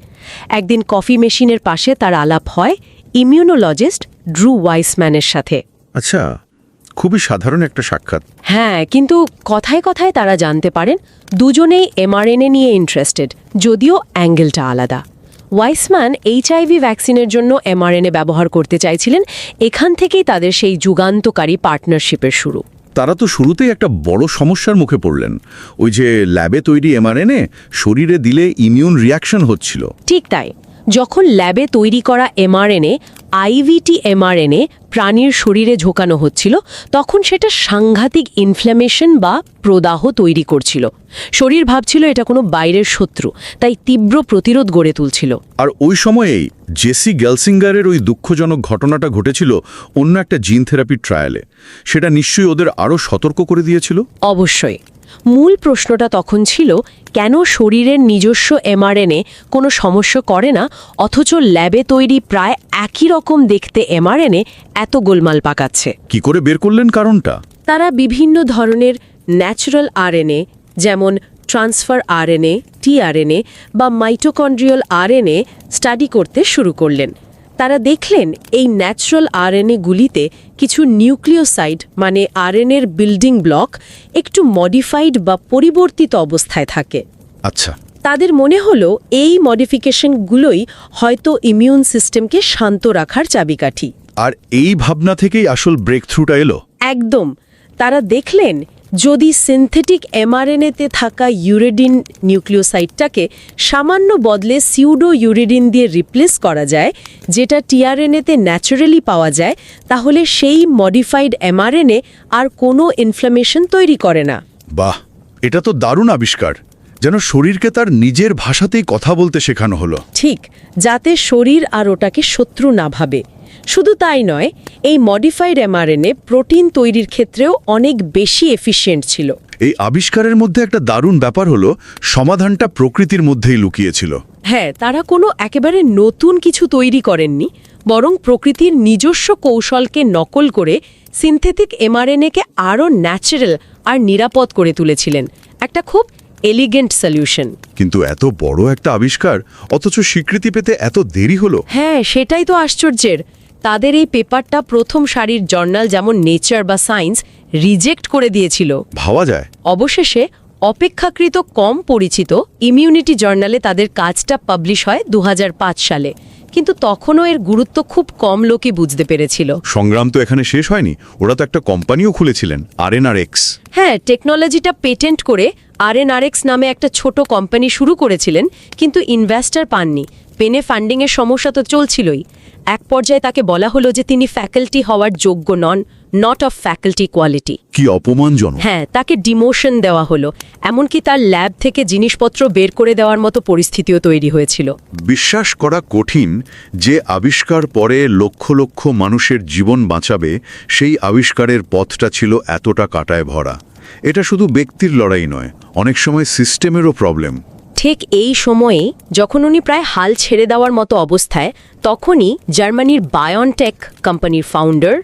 একদিন কফি মেশিনের পাশে তার আলাপ হয় ইমিউনোলজিস্ট ড্রু ওয়াইসম্যানের সাথে। আচ্ছা, খুবই সাধারণ একটা সাক্ষাৎ। হ্যাঁ, কিন্তু কথায় কথায় তারা জানতে পারেন দুজনেই এমআরএনএ নিয়ে ইন্টারেস্টেড, যদিও অ্যাঙ্গেলটা আলাদা। ওয়াইসম্যান এইচআইভি ভ্যাকসিনের জন্য এমআরএনএ ব্যবহার করতে চাইছিলেন, এখান থেকেই তাদের সেই যুগান্তকারী পার্টনারশিপের শুরু। তারা তো শুরুতেই একটা বড় সমস্যার মুখে পড়লেন। ওই যে ল্যাবে তৈরি এমআরএনএ শরীরে দিলে ইমিউন রিয়াকশন হচ্ছিল। ঠিক তাই, যখন ল্যাবে তৈরি করা এমআরএনএ আইভিটি এমআরএনএ প্রাণীর শরীরে ঝোকানো হচ্ছিল, তখন সেটা সাংঘাতিক ইনফ্ল্যামেশন বা প্রদাহ তৈরি করছিল। শরীর ভাবছিল এটা কোনো বাইরের শত্রু, তাই তীব্র প্রতিরোধ গড়ে তুলছিল। আর ওই সময়েই জেসি গেলসিঙ্গারের ওই দুঃখজনক ঘটনাটা ঘটেছিল অন্য একটা জিন থেরাপির ট্রায়ালে। সেটা নিশ্চয়ই ওদের আরও সতর্ক করে দিয়েছিল। অবশ্যই। মূল প্রশ্নটা তখন ছিল, কেন শরীরের নিজস্ব এমআরএনএ কোনো সমস্যা করে না, অথচ ল্যাবে তৈরি প্রায় একই রকম দেখতে এমআরএনএ এত গোলমাল পাকাচ্ছে? কি করে বের করলেন কারণটা? তারা বিভিন্ন ধরনের ন্যাচারাল আরএনএ, যেমন ট্রান্সফার আরএনএ, টিআরএনএ বা মাইটোকন্ড্রিয়াল আরএনএ স্টাডি করতে শুরু করলেন। তারা দেখলেন এই ন্যাচারাল আরএনএগুলিতে কিছু নিউক্লিওসাইড মানে আরএনএর বিল্ডিং ব্লক একটু মডিফাইড বা পরিবর্তিত অবস্থায় থাকে। আচ্ছা, তাদের মনে হলো এই মডিফিকেশনগুলোই হয়তো ইমিউন সিস্টেমকে শান্ত রাখার চাবিকাঠি। আর এই ভাবনা থেকেই আসল ব্রেক থ্রুটা এলো। একদম। তারা দেখলেন যদি সিনথেটিক এমআরএনএতে থাকা ইউরেডিন নিউক্লিওসাইডটাকে সামান্য বদলে সিউডো ইউরেডিন দিয়ে রিপ্লেস করা যায়, যেটা টিআরএনএতে ন্যাচারালি পাওয়া যায়, তাহলে সেই মডিফাইড এমআরএনএ আর কোনো ইনফ্ল্যামেশন তৈরি করে না। বাহ, এটা তো দারুণ আবিষ্কার। যেন শরীরকে তার নিজের ভাষাতেই কথা বলতে শেখানো হলো। ঠিক, যাতে শরীর আর ওটাকে শত্রু না ভাবে। শুধু তাই নয়, এই মডিফাইড এমআরএনএ প্রোটিন তৈরির ক্ষেত্রেও অনেক বেশি এফিশিয়েন্ট ছিল। এই আবিষ্কারের মধ্যে একটা দারুণ ব্যাপার হলো সমাধানটা প্রকৃতির মধ্যেই লুকিয়েছিল। হ্যাঁ, তারা কোনো একেবারে নতুন কিছু তৈরি করেননি, বরং প্রকৃতির নিজস্ব কৌশলকে নকল করে সিনথেটিক এমআরএনএকে আরও ন্যাচারাল আর নিরাপদ করে তুলেছিলেন। একটা খুব এলিগেন্ট সলিউশন। কিন্তু এত বড় একটা আবিষ্কার, অথচ স্বীকৃতি পেতে এত দেরি হলো। হ্যাঁ, সেটাই তো আশ্চর্যের। তাদের এই পেপারটা প্রথম সারির জার্নাল যেমন নেচার বা সায়েন্স রিজেক্ট করে দিয়েছিল। ভাবা যায়। অবশেষে অপেক্ষাকৃত কম পরিচিত ইমিউনিটি জার্নালে তাদের কাজটা পাবলিশ হয় 2005 সালে। কিন্তু তখনও এর গুরুত্ব খুব কম লোকই বুঝতে পেরেছিল। সংগ্রাম তো এখানে শেষ হয়নি। ওরা তো একটা কোম্পানিও খুলেছিলেন, আরএনআরএক্স। হ্যাঁ, টেকনোলজিটা পেটেন্ট করে আরএনআরএক্স নামে একটা ছোট কোম্পানি শুরু করেছিলেন, কিন্তু ইনভেস্টর পাননি। পেনে ফান্ডিংয়ের সমস্যা তো চলছিলই। এক পর্যায়ে তাকে বলা হলো যে তিনি ফ্যাকাল্টি হওয়ার যোগ্য নন, নট অফ ফ্যাকাল্টি কোয়ালিটি। কি অপমানজনক। হ্যাঁ, তাকে ডিমোশন দেওয়া হলো। এমনকি তার ল্যাব থেকে জিনিসপত্র বের করে দেওয়ার মতো পরিস্থিতিও তৈরি হয়েছিল। বিশ্বাস করা কঠিন যে আবিষ্কার পরে লক্ষ লক্ষ মানুষের জীবন বাঁচাবে, সেই আবিষ্কারের পথটা ছিল এতটা কাঁটায় ভরা। এটা শুধু ব্যক্তির লড়াই নয়, অনেক সময় সিস্টেমেরও প্রবলেম। ঠিক এই সময়ে যখন উনি প্রায় হাল ছেড়ে দেওয়ার মতো অবস্থায়, তখনই জার্মানির বায়োনটেক কোম্পানির ফাউন্ডার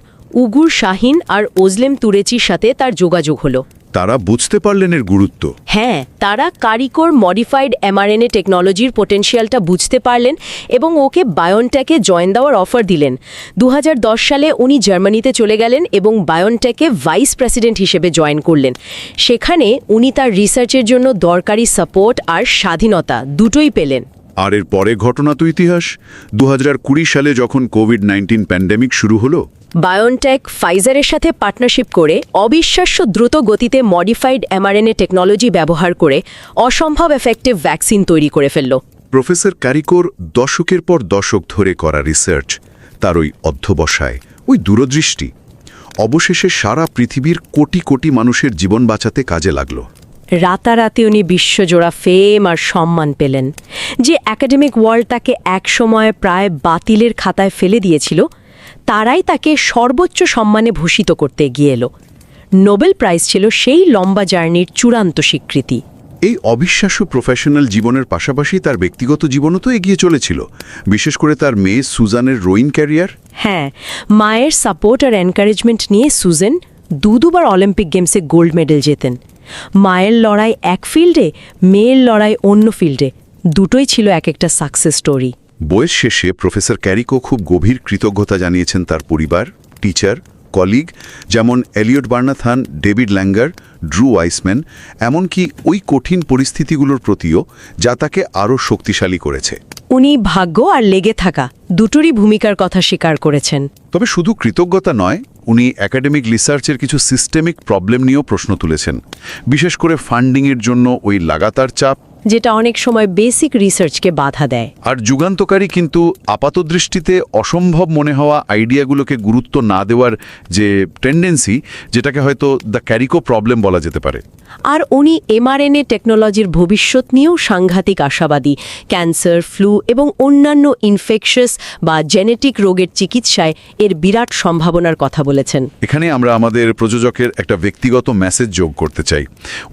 উগুর শাহিন আর ওজলেম তুরেচির সাথে তার যোগাযোগ হলো। তারা বুঝতে পারলেন এর গুরুত্ব। হ্যাঁ, তারা কারিকর মডিফাইড এমআরএনএ টেকনোলজির পোটেনশিয়ালটা বুঝতে পারলেন এবং ওকে বায়োনটেকে জয়েন দেওয়ার অফার দিলেন। 2010 সালে উনি জার্মানিতে চলে গেলেন এবং বায়োনটেকে ভাইস প্রেসিডেন্ট হিসেবে জয়েন করলেন। সেখানে উনি তার রিসার্চের জন্য দরকারি সাপোর্ট আর স্বাধীনতা দুটোই পেলেন। আর এর পরে ঘটনা তো ইতিহাস। 2020 সালে যখন কোভিড-19 প্যান্ডেমিক শুরু হলো, বায়োনটেক ফাইজারের সাথে পার্টনারশিপ করে অবিশ্বাস্য দ্রুত গতিতে মডিফাইড এমআরএনএ টেকনোলজি ব্যবহার করে অসম্ভব এফেক্টিভ ভ্যাকসিন তৈরি করে ফেলল। প্রফেসর কারিকর দশকের পর দশক ধরে করা রিসার্চ, তার ওই অধ্যবসায়, ওই দূরদৃষ্টি, অবশেষে সারা পৃথিবীর কোটি কোটি মানুষের জীবন বাঁচাতে কাজে লাগলো। রাতারাতি উনি বিশ্বজোড়া ফেম আর সম্মান পেলেন। যে একাডেমিক ওয়ার্ল্ড তাকে একসময় প্রায় বাতিলের খাতায় ফেলে দিয়েছিল, তারাই তাকে সর্বোচ্চ সম্মানে ভূষিত করতে এগিয়ে এলো। নোবেল প্রাইজ ছিল সেই লম্বা জার্নির চূড়ান্ত স্বীকৃতি। এই অবিশ্বাস্য প্রফেশনাল জীবনের পাশাপাশি তার ব্যক্তিগত জীবনও তো এগিয়ে চলেছিল, বিশেষ করে তার মেয়ে সুজানের রোয়িং ক্যারিয়ার। হ্যাঁ, মায়ের সাপোর্ট আর এনকারেজমেন্ট নিয়ে সুজেন দুবার অলিম্পিক গেমসে গোল্ড মেডেল জেতেন। মায়ের লড়াই এক ফিল্ডে, মেয়ের লড়াই অন্য ফিল্ডে, দুটোই ছিল এক একটা সাকসেস স্টোরি। বয়স শেষে প্রফেসর ক্যারিকো খুব গভীর কৃতজ্ঞতা জানিয়েছেন তার পরিবার, টিচার, কলিগ যেমন এলিয়ট বার্নাথান, ডেভিড ল্যাঙ্গার, ড্রু ওয়াইসম্যান, এমনকি ওই কঠিন পরিস্থিতিগুলোর প্রতিও, যা তাকে আরও শক্তিশালী করেছে। উনি ভাগ্য আর লেগে থাকা দুটোরই ভূমিকার কথা স্বীকার করেছেন। তবে শুধু কৃতজ্ঞতা নয়, উনি একাডেমিক রিসার্চের কিছু সিস্টেমিক প্রবলেম নিয়েও প্রশ্ন তুলেছেন, বিশেষ করে ফান্ডিংয়ের জন্য ওই লাগাতার চাপ, যেটা অনেক সময় বেসিক রিসার্চকে বাধা দেয়। আর যুগান্তকারী কিন্তু আপাতদৃষ্টিতে অসম্ভব মনে হওয়া আইডিয়াগুলোকে গুরুত্ব না দেওয়ার যে টেন্ডেন্সি, যেটাকে হয়তো দ্য ক্যারিকো প্রবলেম বলা যেতে পারে। আর উনি এমআরএনএ টেকনোলজির ভবিষ্যৎ নিয়েও সাংঘাতিক আশাবাদী। ক্যান্সার, ফ্লু এবং অন্যান্য ইনফেকশাস বা জেনেটিক রোগের চিকিৎসায় এর বিরাট সম্ভাবনার কথা বলেছেন। এখানে আমরা আমাদের প্রযোজকের একটা ব্যক্তিগত মেসেজ যোগ করতে চাই।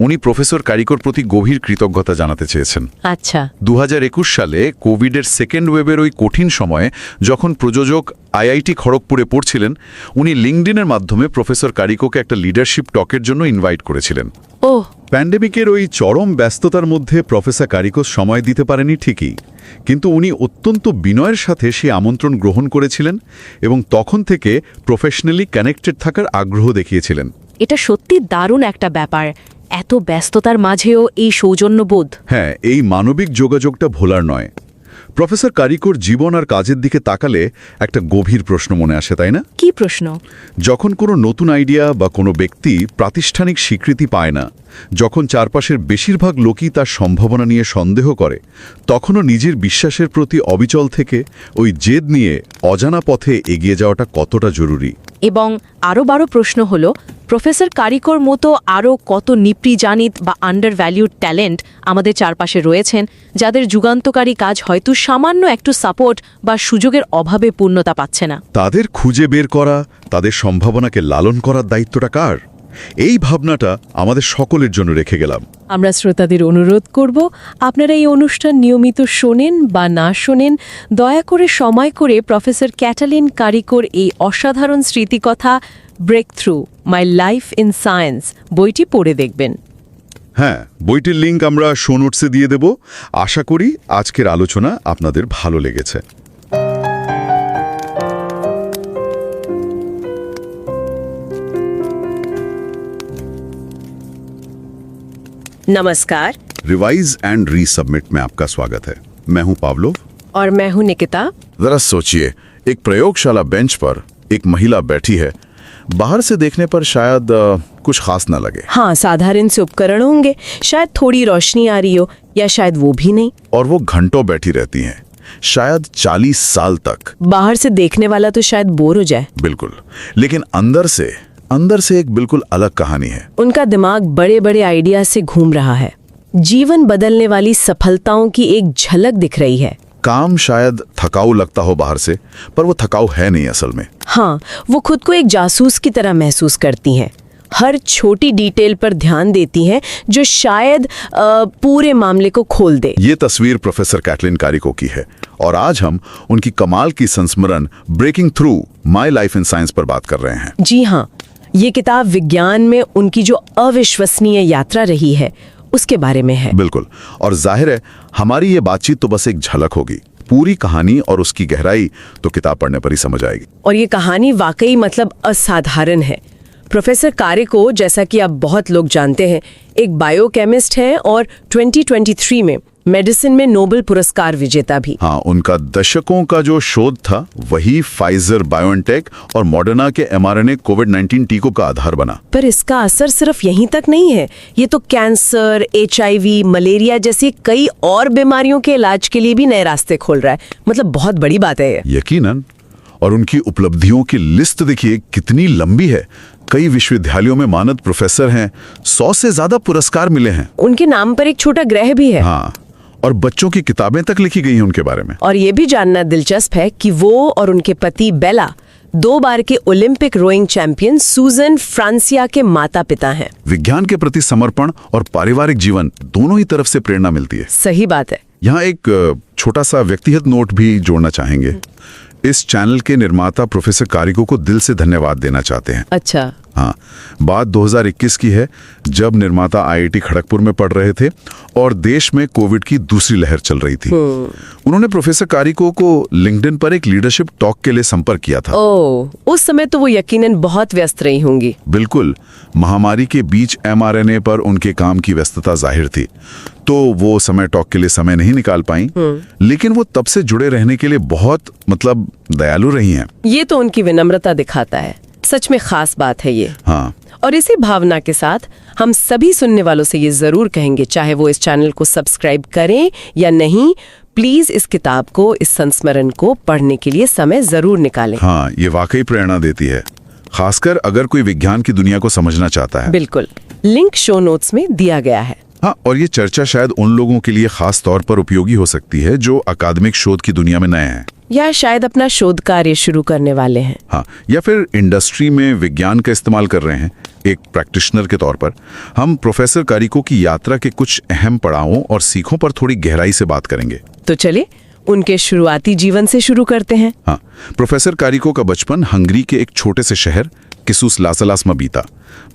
উনি প্রফেসর ক্যারিকোর প্রতি গভীর কৃতজ্ঞতা জানাতে চেয়েছেন। আচ্ছা, 2021 সালে কোভিডের সেকেন্ড ওয়েভের ওই কঠিন সময়ে যখন প্রযোজক আইআইটি খড়গপুরে পড়ছিলেন, উনি লিঙ্কডিনের মাধ্যমে প্রফেসর ক্যারিকোকে একটা লিডারশিপ টকের জন্য ইনভাইট করেছিলেন। ওহ, প্যান্ডেমিকের ওই চরম ব্যস্ততার মধ্যে প্রফেসর ক্যারিকো সময় দিতে পারেনি ঠিকই, কিন্তু উনি অত্যন্ত বিনয়ের সাথে সেই আমন্ত্রণ গ্রহণ করেছিলেন এবং তখন থেকে প্রফেশনালি কানেক্টেড থাকার আগ্রহ দেখিয়েছিলেন। এটা সত্যি দারুণ একটা ব্যাপার, এত ব্যস্ততার মাঝেও এই সৌজন্যবোধ। হ্যাঁ, এই মানবিক যোগাযোগটা ভোলার নয়। প্রফেসর ক্যারিকোর জীবন আর কাজের দিকে তাকালে একটা গভীর প্রশ্ন মনে আসে, তাই না? কি প্রশ্ন? যখন কোনো নতুন আইডিয়া বা কোনো ব্যক্তি প্রাতিষ্ঠানিক স্বীকৃতি পায় না, যখন চারপাশের বেশিরভাগ লোকই তার সম্ভাবনা নিয়ে সন্দেহ করে, তখনও নিজের বিশ্বাসের প্রতি অবিচল থেকে ওই জেদ নিয়ে অজানা পথে এগিয়ে যাওয়াটা কতটা জরুরি। এবং আরও বড় প্রশ্ন হলো, প্রফেসর ক্যারিকোর মতো আরও কত নিপ্রিজানিত বা আন্ডার ভ্যালিউড ট্যালেন্ট আমাদের চারপাশে রয়েছেন, যাদের যুগান্তকারী কাজ হয়তো সামান্য একটু সাপোর্ট বা সুযোগের অভাবে পূর্ণতা পাচ্ছে না। তাদের খুঁজে বের করা, তাদের সম্ভাবনাকে লালন করার দায়িত্বটা কার? এই ভাবনাটা আমাদের সকলের জন্য রেখে গেলাম। আমরা শ্রোতাদের অনুরোধ করব, আপনারা এই অনুষ্ঠান নিয়মিত শোনেন বা না শোনেন, দয়া করে সময় করে প্রফেসর ক্যাটালিন ক্যারিকোর এই অসাধারণ স্মৃতিকথা breakthrough my life in science বইটি পড়ে দেখবেন। হ্যাঁ, বইটির লিঙ্ক আমরা শো নোটসে দিয়ে দেব। আশা করি আজকের আলোচনা আপনাদের ভালো লেগেছে। नमस्कार, रिवाइज एंड रीसबमिट में आपका स्वागत है। मैं हूं पावलोव और मैं हूं निकिता। जरा सोचिए, एक प्रयोगशाला बेंच पर एक महिला बैठी है। बाहर से देखने पर शायद कुछ खास न लगे। हाँ, साधारण से उपकरण होंगे, शायद थोड़ी रोशनी आ रही हो, या शायद वो भी नहीं। और वो घंटों बैठी रहती हैं, शायद 40 साल तक। बाहर से देखने वाला तो शायद बोर हो जाए। बिल्कुल, लेकिन अंदर से एक बिल्कुल अलग कहानी है। उनका दिमाग बड़े बड़े आइडिया से घूम रहा है। जीवन बदलने वाली सफलताओं की एक झलक दिख रही है। काम शायद थकाऊ लगता हो बाहर से, पर वो थकाऊ है नहीं असल में। हाँ, वो खुद को एक जासूस की तरह महसूस करती हैं। हर छोटी डिटेल पर ध्यान देती हैं, जो शायद पूरे मामले को खोल दे। ये तस्वीर प्रोफेसर कैटलिन क्यारिको की है, और आज हम उनकी कमाल की संस्मरण breaking through my life in science पर बात कर रहे हैं। जी हाँ, ये किताब विज्ञान में उनकी जो अविश्वसनीय यात्रा रही है उसके बारे में है। बिल्कुल, और जाहिर है हमारी ये बातचीत तो बस एक झलक होगी। पूरी कहानी और उसकी गहराई तो किताब पढ़ने पर ही समझ आएगी। और ये कहानी वाकई मतलब असाधारण है। प्रोफेसर क्यारिको, जैसा कि आप बहुत लोग जानते हैं, एक बायोकेमिस्ट हैं और 2023 में मेडिसिन में नोबेल पुरस्कार विजेता भी। हाँ, उनका दशकों का जो शोध था वही फाइजर बायोएनटेक और मॉडर्ना के mRNA कोविड-19 टीकों का आधार बना। पर इसका असर सिर्फ यहीं तक नहीं है, ये तो कैंसर, HIV, मलेरिया जैसी कई और बीमारियों के इलाज के लिए भी नए रास्ते खोल रहा है। मतलब बहुत बड़ी बात है ये। यकीनन, और उनकी उपलब्धियों की लिस्ट देखिए कितनी लंबी है। कई विश्वविद्यालयों में मानद प्रोफेसर हैं, 100 से ज्यादा पुरस्कार मिले हैं। उनके नाम पर एक छोटा ग्रह भी है। हाँ, और बच्चों की किताबें तक लिखी गई हैं उनके बारे में। और ये भी जानना दिलचस्प है कि वो और उनके पति बेला 2 बार के ओलंपिक रोइंग चैंपियन सूजन फ्रांसिया के माता पिता हैं। विज्ञान के प्रति समर्पण और पारिवारिक जीवन दोनों ही तरफ से प्रेरणा मिलती है। सही बात है। यहाँ एक छोटा सा व्यक्तिगत नोट भी जोड़ना चाहेंगे। इस चैनल के निर्माता प्रोफेसर कारिको को दिल से धन्यवाद देना चाहते हैं। अच्छा। हाँ, बात 2021 की है, जब निर्माता आईआईटी खड़गपुर में पढ़ रहे थे और देश में कोविड की दूसरी लहर चल रही थी। उन्होंने प्रोफेसर कारिको को लिंक्डइन पर एक लीडरशिप टॉक के लिए संपर्क किया था। ओह, उस समय तो वो यकीनन बहुत व्यस्त रही होंगी। बिल्कुल, महामारी के बीच एमआरएनए पर उनके काम की व्यस्तता जाहिर थी, तो वो समय टॉक के लिए समय नहीं निकाल पाई। लेकिन वो तब से जुड़े रहने के लिए बहुत दयालु रही हैं। ये तो उनकी विनम्रता दिखाता है। सच में खास बात है ये। हाँ, और इसी भावना के साथ हम सभी सुनने वालों से ये जरूर कहेंगे, चाहे वो इस चैनल को सब्सक्राइब करें या नहीं, प्लीज इस किताब को, इस संस्मरण को पढ़ने के लिए समय जरूर निकालें। हाँ, ये वाकई प्रेरणा देती है, खासकर अगर कोई विज्ञान की दुनिया को समझना चाहता है। बिल्कुल, लिंक शो नोट्स में दिया गया है। हाँ, और ये चर्चा शायद उन लोगों के लिए खास तौर पर उपयोगी हो सकती है जो अकादमिक शोध की दुनिया में नए हैं, या शायद अपना शोध कार्य शुरू करने वाले हैं। हाँ, या फिर इंडस्ट्री में विज्ञान का इस्तेमाल कर रहे हैं। एक प्रैक्टिशनर के तौर पर हम प्रोफेसर कारिको की यात्रा के कुछ अहम पड़ावों और सीखों पर थोड़ी गहराई से बात करेंगे। तो चले उनके शुरुआती जीवन से शुरू करते हैं। हाँ, प्रोफेसर कारिको का बचपन हंगरी के एक छोटे से शहर किसूस लासलास में बीता।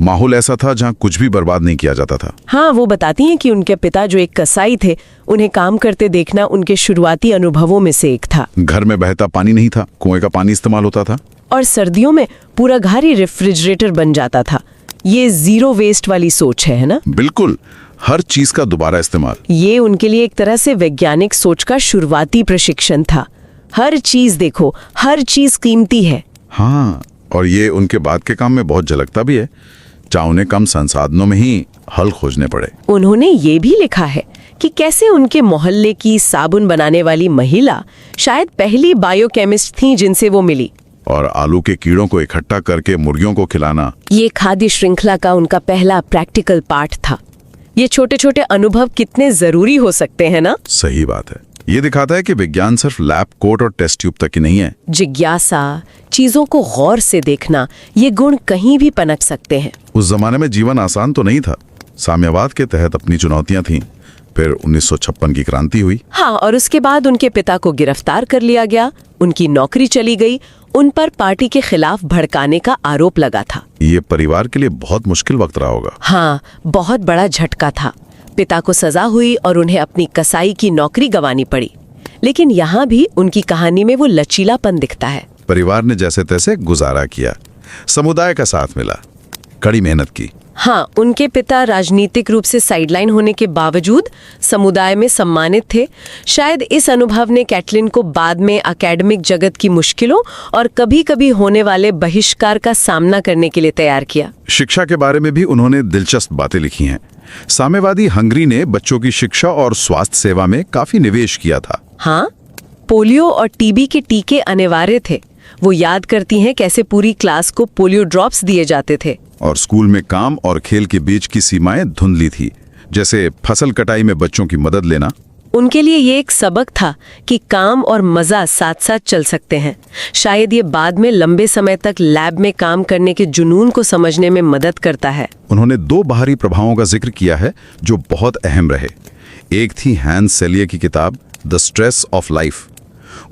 माहौल ऐसा था जहाँ कुछ भी बर्बाद नहीं किया जाता था। हाँ, वो बताती हैं कि उनके पिता जो एक कसाई थे, उन्हें काम करते देखना उनके शुरुआती अनुभवों में से एक था। घर में बहता पानी नहीं था, कुएं का पानी इस्तेमाल होता था। और सर्दियों में पूरा घर ही रेफ्रिजरेटर बन जाता था। ये जीरो वेस्ट वाली सोच है ना? बिल्कुल, हर चीज का दोबारा इस्तेमाल। ये उनके लिए एक तरह से वैज्ञानिक सोच का शुरुआती प्रशिक्षण था। हर चीज देखो, हर चीज कीमती है। हाँ, और ये उनके बाद के काम में बहुत झलकता भी है, चाहे उन्हें कम संसाधनों में ही हल खोजने पड़े। उन्होंने ये भी लिखा है कि कैसे उनके मोहल्ले की साबुन बनाने वाली महिला शायद पहली बायोकेमिस्ट थी जिनसे वो मिली। और आलू के कीड़ों को इकट्ठा करके मुर्गियों को खिलाना, ये खाद्य श्रृंखला का उनका पहला प्रैक्टिकल पार्ट था। ये छोटे छोटे अनुभव कितने जरूरी हो सकते हैं ना? सही बात है। ये दिखाता है कि विज्ञान सिर्फ लैब कोट और टेस्ट ट्यूब तक ही नहीं है। जिज्ञासा, चीजों को गौर से देखना, ये गुण कहीं भी पनप सकते हैं। उस जमाने में जीवन आसान तो नहीं था। साम्यवाद के तहत अपनी चुनौतियां थीं। फिर 1956 की क्रांति हुई। हाँ, और उसके बाद उनके पिता को गिरफ्तार कर लिया गया, उनकी नौकरी चली गई, उन पर पार्टी के खिलाफ भड़काने का आरोप लगा था। ये परिवार के लिए बहुत मुश्किल वक्त रहा होगा। हाँ, बहुत बड़ा झटका था। पिता को सजा हुई और उन्हें अपनी कसाई की नौकरी गंवानी पड़ी। लेकिन यहाँ भी उनकी कहानी में वो लचीलापन दिखता है। परिवार ने जैसे तैसे गुजारा किया, समुदाय का साथ मिला, कड़ी मेहनत की। हाँ, उनके पिता राजनीतिक रूप से साइडलाइन होने के बावजूद समुदाय में सम्मानित थे। शायद इस अनुभव ने कैटलिन को बाद में एकेडमिक जगत की मुश्किलों और कभी-कभी होने वाले बहिष्कार का सामना करने के लिए तैयार किया। शिक्षा के बारे में भी उन्होंने दिलचस्प बातें लिखी हैं। साम्यवादी हंगरी ने बच्चों की शिक्षा और स्वास्थ्य सेवा में काफी निवेश किया था। हाँ, पोलियो और टीबी के टीके अनिवार्य थे। वो याद करती हैं कैसे पूरी क्लास को पोलियो ड्रॉप्स दिए जाते थे। और स्कूल में काम और खेल के बीच की सीमाएं धुंधली थी, जैसे फसल कटाई में बच्चों की मदद लेना। उनके लिए ये एक सबक था कि काम और मजा साथ साथ चल सकते हैं। शायद ये बाद में लंबे समय तक लैब में काम करने के जुनून को समझने में मदद करता है। उन्होंने 2 बाहरी प्रभावों का जिक्र किया है जो बहुत अहम रहे। एक थी हैंस सेलिये की किताब द स्ट्रेस ऑफ लाइफ।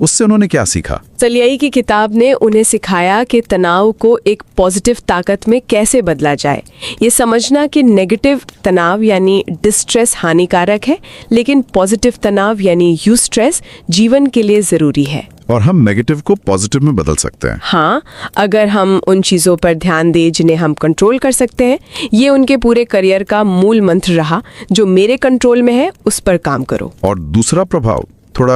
उससे उन्होंने क्या सीखा? सेलिये की किताब ने उन्हें सिखाया कि तनाव को एक पॉजिटिव ताकत में कैसे बदला जाए। ये समझना कि नेगेटिव तनाव यानी डिस्ट्रेस हानिकारक है, लेकिन पॉजिटिव तनाव यानी यूस्ट्रेस जीवन के लिए जरूरी है। और हम नेगेटिव को पॉजिटिव में बदल सकते हैं। हाँ, अगर हम उन चीजों पर ध्यान दें जिन्हें हम कंट्रोल कर सकते हैं। ये उनके पूरे करियर का मूल मंत्र रहा, जो मेरे कंट्रोल में है उस पर काम करो। और दूसरा प्रभाव थोड़ा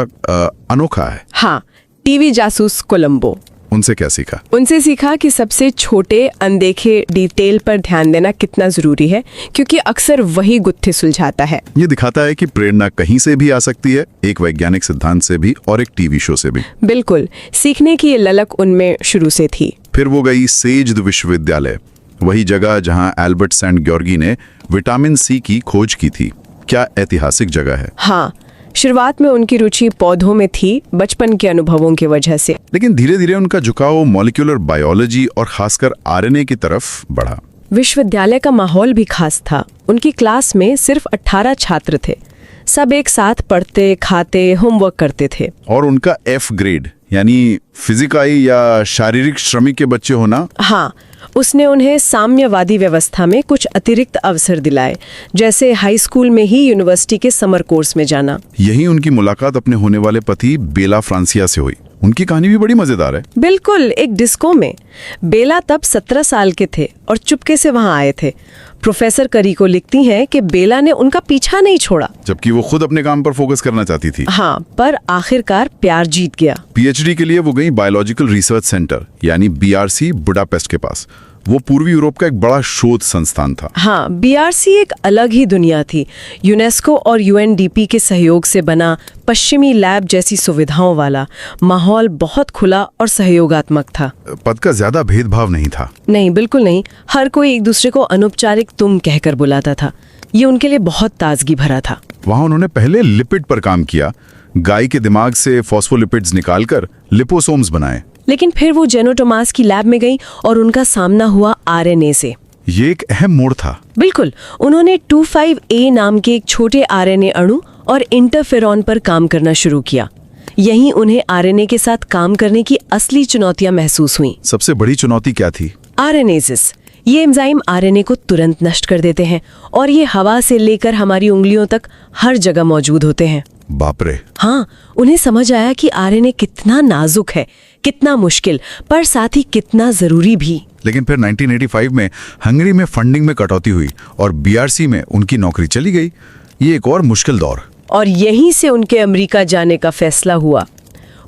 अनोखा है। हाँ, टीवी जासूस कोलंबो। उनसे क्या सीखा? उनसे सीखा कि सबसे छोटे अनदेखे डिटेल पर ध्यान देना कितना जरूरी है, क्योंकि अक्सर वही गुत्थे सुलझाता है। ये दिखाता है कि प्रेरणा कहीं से भी आ सकती है, एक वैज्ञानिक सिद्धांत से भी और एक टीवी शो से भी। बिल्कुल, सीखने की ये ललक उनमें शुरू से थी। फिर वो गई सेज विश्वविद्यालय, वही जगह जहां एल्बर्ट सेंट ग्योर्गी ने विटामिन सी की खोज की थी। क्या ऐतिहासिक जगह है। हाँ, शुरुआत में उनकी रुचि पौधों में थी, बचपन के अनुभवों की वजह से। लेकिन धीरे धीरे उनका झुकाव मॉलिक्यूलर बायोलॉजी और खासकर आरएनए की तरफ बढ़ा। विश्वविद्यालय का माहौल भी खास था। उनकी क्लास में सिर्फ 18 छात्र थे। सब एक साथ पढ़ते, खाते, होमवर्क करते थे। और उनका F ग्रेड यानी फिजिकाई या शारीरिक श्रमिक के बच्चे होना। हाँ, उसने उन्हें साम्यवादी व्यवस्था में कुछ अतिरिक्त अवसर दिलाए, जैसे हाई स्कूल में ही यूनिवर्सिटी के समर कोर्स में जाना। यही उनकी मुलाकात अपने होने वाले पति बेला फ्रांसिया से हुई। उनकी कहानी भी बड़ी मजेदार है। बिल्कुल, एक डिस्को में। बेला तब 17 साल के थे और चुपके से वहां आए थे। प्रोफेसर करीको लिखती हैं कि बेला ने उनका पीछा नहीं छोड़ा, जबकि वो खुद अपने काम पर फोकस करना चाहती थी। हाँ, पर आखिरकार प्यार जीत गया। पीएचडी के लिए वो गई बायोलॉजिकल रिसर्च सेंटर यानी बीआरसी बुडापेस्ट के पास। वो पूर्वी यूरोप का एक बड़ा शोध संस्थान था। हाँ, बीआरसी एक अलग ही दुनिया थी। यूनेस्को और यूएनडीपी के सहयोग से बना, पश्चिमी लैब जैसी सुविधाओं वाला। माहौल बहुत खुला और सहयोगात्मक था। पद का ज्यादा भेदभाव नहीं था। नहीं, बिल्कुल नहीं। हर कोई एक दूसरे को अनौपचारिक तुम कहकर बुलाता था। ये उनके लिए बहुत ताजगी भरा था। वहां उन्होंने पहले लिपिड पर काम किया। गाय के दिमाग से फॉस्फोलिपिड्स निकालकर लिपोसोम्स बनाए। लेकिन फिर वो जेनो टोमास की लैब में गई और उनका सामना हुआ आरएनए से। ये एक अहम मोड़ था। बिल्कुल, उन्होंने 25A नाम के एक छोटे आरएनए अणु और इंटरफेरॉन पर काम करना शुरू किया। यहीं उन्हें आरएनए के साथ काम करने की असली चुनौतियां महसूस हुई। सबसे बड़ी चुनौती क्या थी? आरएनएसिस। ये एंजाइम आरएनए को तुरंत नष्ट कर देते हैं और ये हवा से लेकर हमारी उंगलियों तक हर जगह मौजूद होते हैं। बाप रे। हाँ, उन्हें समझ आया कि आरएनए कितना नाजुक है, कितना मुश्किल, पर साथ ही कितना जरूरी भी। लेकिन फिर 1985 में हंगरी में फंडिंग में कटौती हुई और बीआरसी में उनकी नौकरी चली गई। ये एक और मुश्किल दौर। और यहीं से उनके अमेरिका जाने का फैसला हुआ।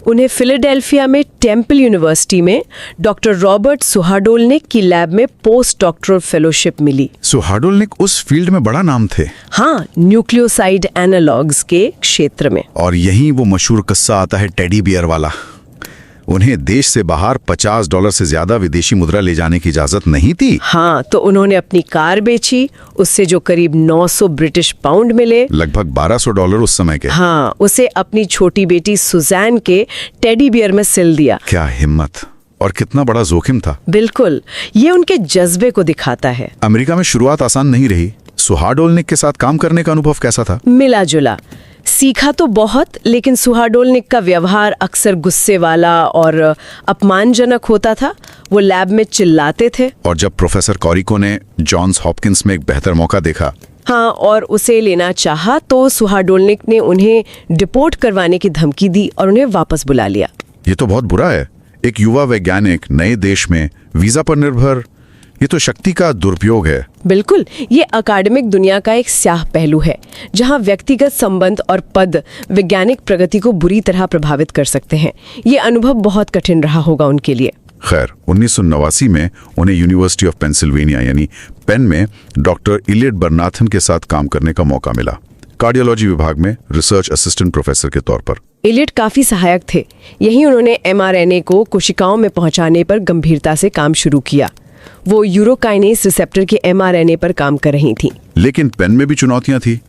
उन्हें फिलाडेल्फिया में टेम्पल यूनिवर्सिटी में डॉक्टर रॉबर्ट सुहाडोल्निक की लैब में पोस्ट डॉक्टरल फेलोशिप मिली। सुहाडोल्निक उस फील्ड में बड़ा नाम थे। हाँ, न्यूक्लियोसाइड एनालॉग्स के क्षेत्र में। और यहीं वो मशहूर किस्सा आता है टेडी बियर वाला। उन्हें देश से बाहर $50 से ज्यादा विदेशी मुद्रा ले जाने की इजाजत नहीं थी। हाँ, तो उन्होंने अपनी कार बेची, उससे जो करीब 900 ब्रिटिश पाउंड मिले, लगभग $1200 उस समय के। हाँ, उसे अपनी छोटी बेटी सुजैन के टेडी बियर में सिल दिया। क्या हिम्मत और कितना बड़ा जोखिम था। बिल्कुल, ये उनके जज्बे को दिखाता है। अमेरिका में शुरुआत आसान नहीं रही। सुहाडोल्निक के साथ काम करने का अनुभव कैसा था? मिला जुला। सीखा तो बहुत, लेकिन सुहाडोल्निक का व्यवहार अक्सर गुस्से वाला और अपमानजनक होता था। वो लैब में चिल्लाते थे। और जब प्रोफेसर कॉरिको ने जॉन्स हॉपकिंस में एक बेहतर मौका देखा, हाँ, और उसे लेना चाहा, तो सुहाडोल्निक ने उन्हें डिपोर्ट करवाने की धमकी दी और उन्हें वापस बुला लिया। ये तो बहुत बुरा है। एक युवा वैज्ञानिक नए देश में वीजा पर निर्भर, ये तो शक्ति का दुरुपयोग है। बिल्कुल, ये अकादमिक दुनिया का एक स्याह पहलू है, जहां व्यक्तिगत संबंध और पद वैज्ञानिक प्रगति को बुरी तरह प्रभावित कर सकते हैं। ये अनुभव बहुत कठिन रहा होगा उनके लिए। खैर, 1989 में उन्हें यूनिवर्सिटी ऑफ पेंसिल्वेनिया यानी पेन में डॉक्टर इलियट बर्नाथन के साथ काम करने का मौका मिला, कार्डियोलॉजी विभाग में रिसर्च असिस्टेंट प्रोफेसर के तौर पर। इलियट काफी सहायक थे। यहीं उन्होंने mRNA को कोशिकाओं में पहुंचाने पर गंभीरता से काम शुरू किया। वो यूरोकाइनेस रिसेप्टर के mRNA पर काम कर रही थी। लेकिन पेन में भी चुनौतियां थी।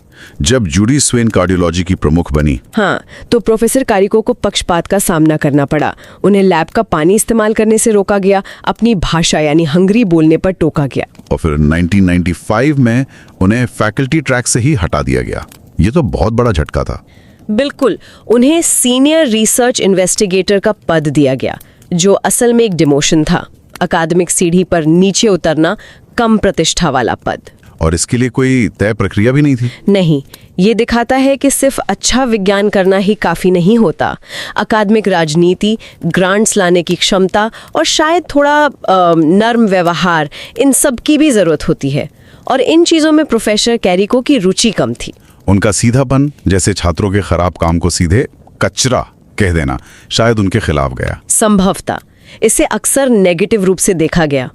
जब जूडी स्वेन कार्डियोलॉजी की प्रमुख बनी, हाँ, तो प्रोफेसर कारिको को पक्षपात का सामना करना पड़ा। उन्हें लैब का पानी इस्तेमाल करने से रोका गया, अपनी भाषा यानी हंगरी बोलने पर टोका गया। और फिर 1995 में उन्हें फैकल्टी ट्रैक से ही हटा दिया गया। ये तो बहुत बड़ा झटका था। बिल्कुल, उन्हें सीनियर रिसर्च इन्वेस्टिगेटर का पद दिया गया, जो असल में एक डिमोशन था। अकादमिक सीढ़ी पर नीचे उतरना, कम प्रतिष्ठा वाला पद। और इसके लिए कोई तय प्रक्रिया भी नहीं थी? नहीं, ये दिखाता है कि सिर्फ अच्छा विज्ञान करना ही काफी नहीं होता। अकादमिक राजनीति, ग्रांट्स लाने की क्षमता और शायद थोड़ा नर्म व्यवहार, इन सब की भी जरूरत होती है। और इन चीजों में प्रोफेसर कैरिको की रुचि कम थी। उनका सीधापन, जैसे छात्रों के खराब काम को सीधे कचरा कह देना, शायद उनके खिलाफ गया। संभवतः इसे अक्सर नेगेटिव रूप से देखा गया।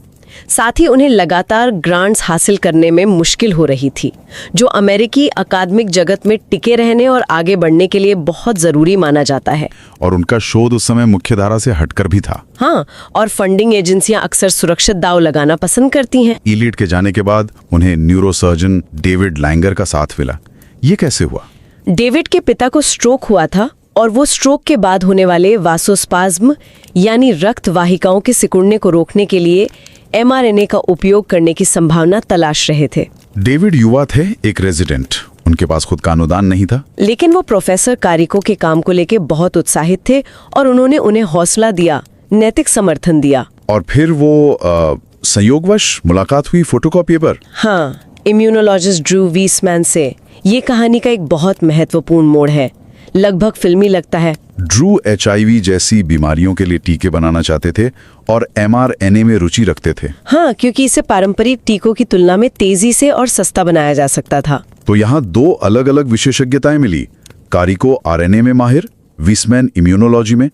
साथ ही उन्हें लगातार ग्रांट्स हासिल करने में मुश्किल हो रही थी, जो अमेरिकी अकादमिक जगत में टिके रहने और आगे बढ़ने के लिए बहुत जरूरी माना जाता है। और उनका शोध उस समय मुख्यधारा से हटकर भी था। हाँ, और फंडिंग एजेंसियां अक्सर सुरक्षित दांव लगाना पसंद करती हैं। इलियट के जाने के बाद उन्हें न्यूरोसर्जन डेविड लैंगर का साथ मिला। ये कैसे हुआ? डेविड के पिता को स्ट्रोक हुआ था और वो स्ट्रोक के बाद होने वाले वासोस्पाज्म यानी रक्त वाहिकाओं के सिकुड़ने को रोकने के लिए mRNA का उपयोग करने की संभावना तलाश रहे थे। डेविड युवा थे, एक रेजिडेंट, उनके पास खुद का अनुदान नहीं था। लेकिन वो प्रोफेसर कारिको के काम को लेके बहुत उत्साहित थे और उन्होंने उन्हें हौसला दिया, नैतिक समर्थन दिया। और फिर वो संयोगवश मुलाकात हुई फोटोकॉपियर पर। हाँ, इम्यूनोलॉजिस्ट ड्रू वीसमैन से। ये कहानी का एक बहुत महत्वपूर्ण मोड़ है, लगभग फिल्मी लगता है। ड्रू HIV जैसी बीमारियों के लिए टीके बनाना चाहते थे और mRNA में रुचि रखते थे। हाँ, क्योंकि इसे पारंपरिक टीकों की तुलना में तेजी से और सस्ता बनाया जा सकता था। तो यहाँ दो अलग अलग विशेषज्ञताएं मिली, कारिको RNA में माहिर, वीसमैन इम्यूनोलॉजी में।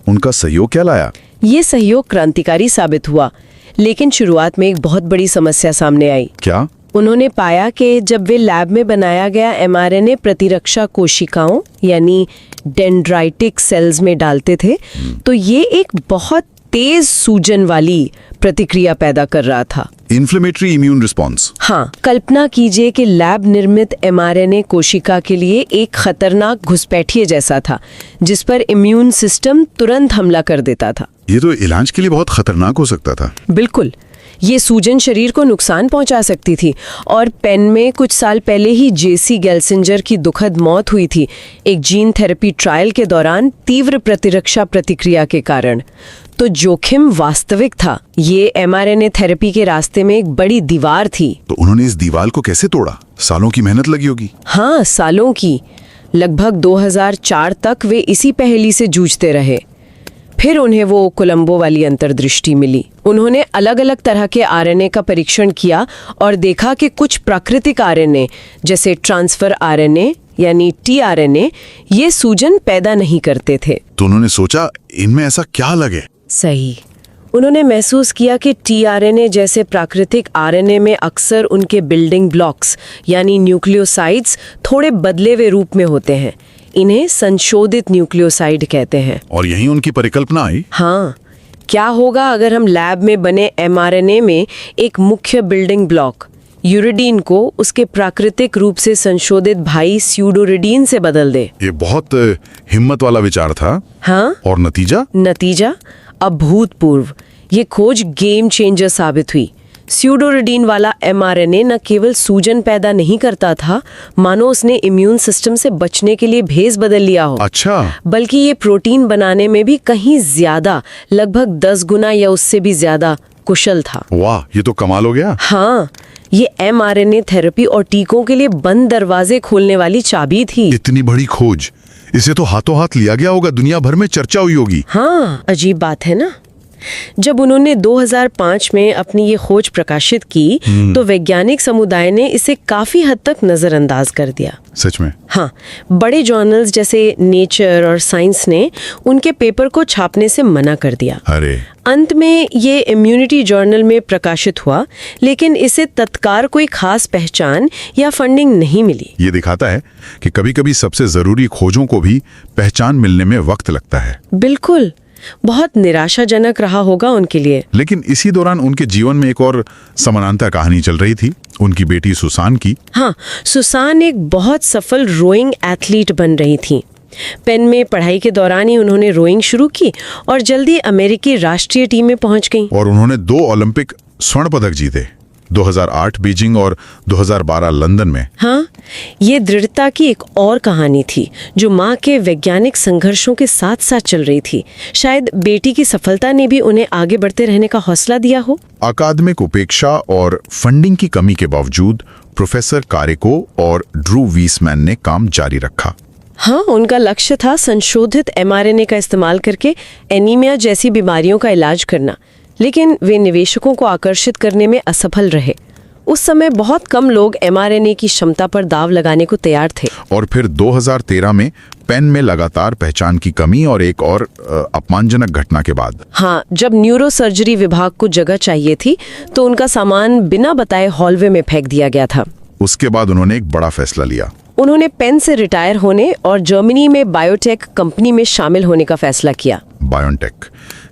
उनका सहयोग क्या लाया? ये सहयोग क्रांतिकारी साबित हुआ, लेकिन शुरुआत में एक बहुत बड़ी समस्या सामने आई। क्या? उन्होंने पाया कि जब वे लैब में बनाया गया mRNA प्रतिरक्षा कोशिकाओं यानी डेंड्राइटिक सेल्स में डालते थे, तो ये एक बहुत तेज सूजन वाली प्रतिक्रिया पैदा कर रहा था। Inflammatory immune response. हाँ, कल्पना कीजिए कि लैब निर्मित mRNA कोशिका के लिए एक खतरनाक घुसपैठिए जैसा था, जिस पर इम्यून सिस्टम तुरंत हमला कर देता था। ये तो इलाज के लिए बहुत खतरनाक हो सकता था। बिल्कुल, ये सूजन शरीर को नुकसान पहुंचा सकती थी और पेन में कुछ साल पहले ही जेसी गेल्सिंजर की दुखद मौत हुई थी, एक जीन थेरेपी ट्रायल के दौरान तीव्र प्रतिरक्षा प्रतिक्रिया के कारण। तो जोखिम वास्तविक था। ये mRNA थेरेपी के रास्ते में एक बड़ी दीवार थी। तो उन्होंने इस दीवार को कैसे तोड़ा? सालों की मेहनत लगी होगी। हाँ, सालों की। लगभग 2004 तक वे इसी पहेली से जूझते रहे। फिर उन्हें वो कोलंबो वाली अंतर्दृष्टि मिली। उन्होंने अलग अलग तरह के RNA का परीक्षण किया और देखा कि कुछ प्राकृतिक RNA जैसे ट्रांसफर RNA यानी tRNA ये सूजन पैदा नहीं करते थे। तो उन्होंने सोचा इनमें ऐसा क्या लगे? सही। उन्होंने महसूस किया कि tRNA जैसे प्राकृतिक RNA में अक्सर उनके बिल्डिंग ब्लॉक्स यानी न्यूक्लियोसाइड्स थोड़े बदले हुए रूप में होते हैं। इन्हें संशोधित न्यूक्लियोसाइड कहते हैं। और यही उनकी परिकल्पना आई। हाँ, क्या होगा अगर हम लैब में बने mRNA में एक मुख्य बिल्डिंग ब्लॉक यूरिडीन को उसके प्राकृतिक रूप से संशोधित भाई स्यूडोरिडीन से बदल दे? ये बहुत हिम्मत वाला विचार था। हाँ, और नतीजा अभूतपूर्व। ये खोज गेम चेंजर साबित हुई। स्यूडोरिडीन वाला mRNA न केवल सूजन पैदा नहीं करता था, मानो उसने इम्यून सिस्टम से बचने के लिए भेस बदल लिया हो। अच्छा। बल्कि ये प्रोटीन बनाने में भी कहीं ज्यादा, लगभग 10 गुना या उससे भी ज्यादा कुशल था। वाह, ये तो कमाल हो गया। हाँ, ये mRNA थेरेपी और टीकों के लिए बंद दरवाजे खोलने वाली चाबी थी। इतनी बड़ी खोज, इसे तो हाथों हाथ लिया गया होगा, दुनिया भर में चर्चा हुई होगी। हाँ, अजीब बात है ना। जब उन्होंने 2005 में अपनी ये खोज प्रकाशित की तो वैज्ञानिक समुदाय ने इसे काफी हद तक नजरअंदाज कर दिया। सच में? हाँ, बड़े जर्नल्स जैसे नेचर और साइंस ने उनके पेपर को छापने से मना कर दिया। अरे। अंत में ये इम्यूनिटी जर्नल में प्रकाशित हुआ, लेकिन इसे तत्काल कोई खास पहचान या फंडिंग नहीं मिली। ये दिखाता है कि कभी-कभी सबसे जरूरी खोजों को भी पहचान मिलने में वक्त लगता है। बिल्कुल, बहुत निराशाजनक रहा होगा उनके लिए। लेकिन इसी दौरान उनके जीवन में एक और समानांतर कहानी चल रही थी, उनकी बेटी सुसान की। हाँ, सुसान एक बहुत सफल रोइंग एथलीट बन रही थी। पेन में पढ़ाई के दौरान ही उन्होंने रोइंग शुरू की और जल्दी अमेरिकी राष्ट्रीय टीम में पहुंच गईं। और उन्होंने 2 ओलंपिक स्वर्ण पदक जीते, 2008 बीजिंग और 2012 लंदन में। हाँ, ये दृढ़ता की एक और कहानी थी जो माँ के वैज्ञानिक संघर्षों के साथ साथ चल रही थी। शायद बेटी की सफलता ने भी उन्हें आगे बढ़ते रहने का हौसला दिया हो। अकादमिक उपेक्षा और फंडिंग की कमी के बावजूद प्रोफेसर कारिको और ड्रू वीसमैन ने काम जारी रखा। हाँ, उनका लक्ष्य था संशोधित mRNA का इस्तेमाल करके एनीमिया जैसी बीमारियों का इलाज करना, लेकिन वे निवेशकों को आकर्षित करने में असफल रहे। उस समय बहुत कम लोग mRNA की क्षमता पर दाव लगाने को तैयार थे। और फिर 2013 में पेन में लगातार पहचान की कमी और एक और अपमानजनक घटना के बाद, हाँ, जब न्यूरोसर्जरी विभाग को जगह चाहिए थी तो उनका सामान बिना बताए हॉलवे में फेंक दिया गया था। उसके बाद उन्होंने एक बड़ा फैसला लिया। उन्होंने पेन से रिटायर होने और जर्मनी में बायोटेक कंपनी में शामिल होने का फैसला किया। बायोटेक,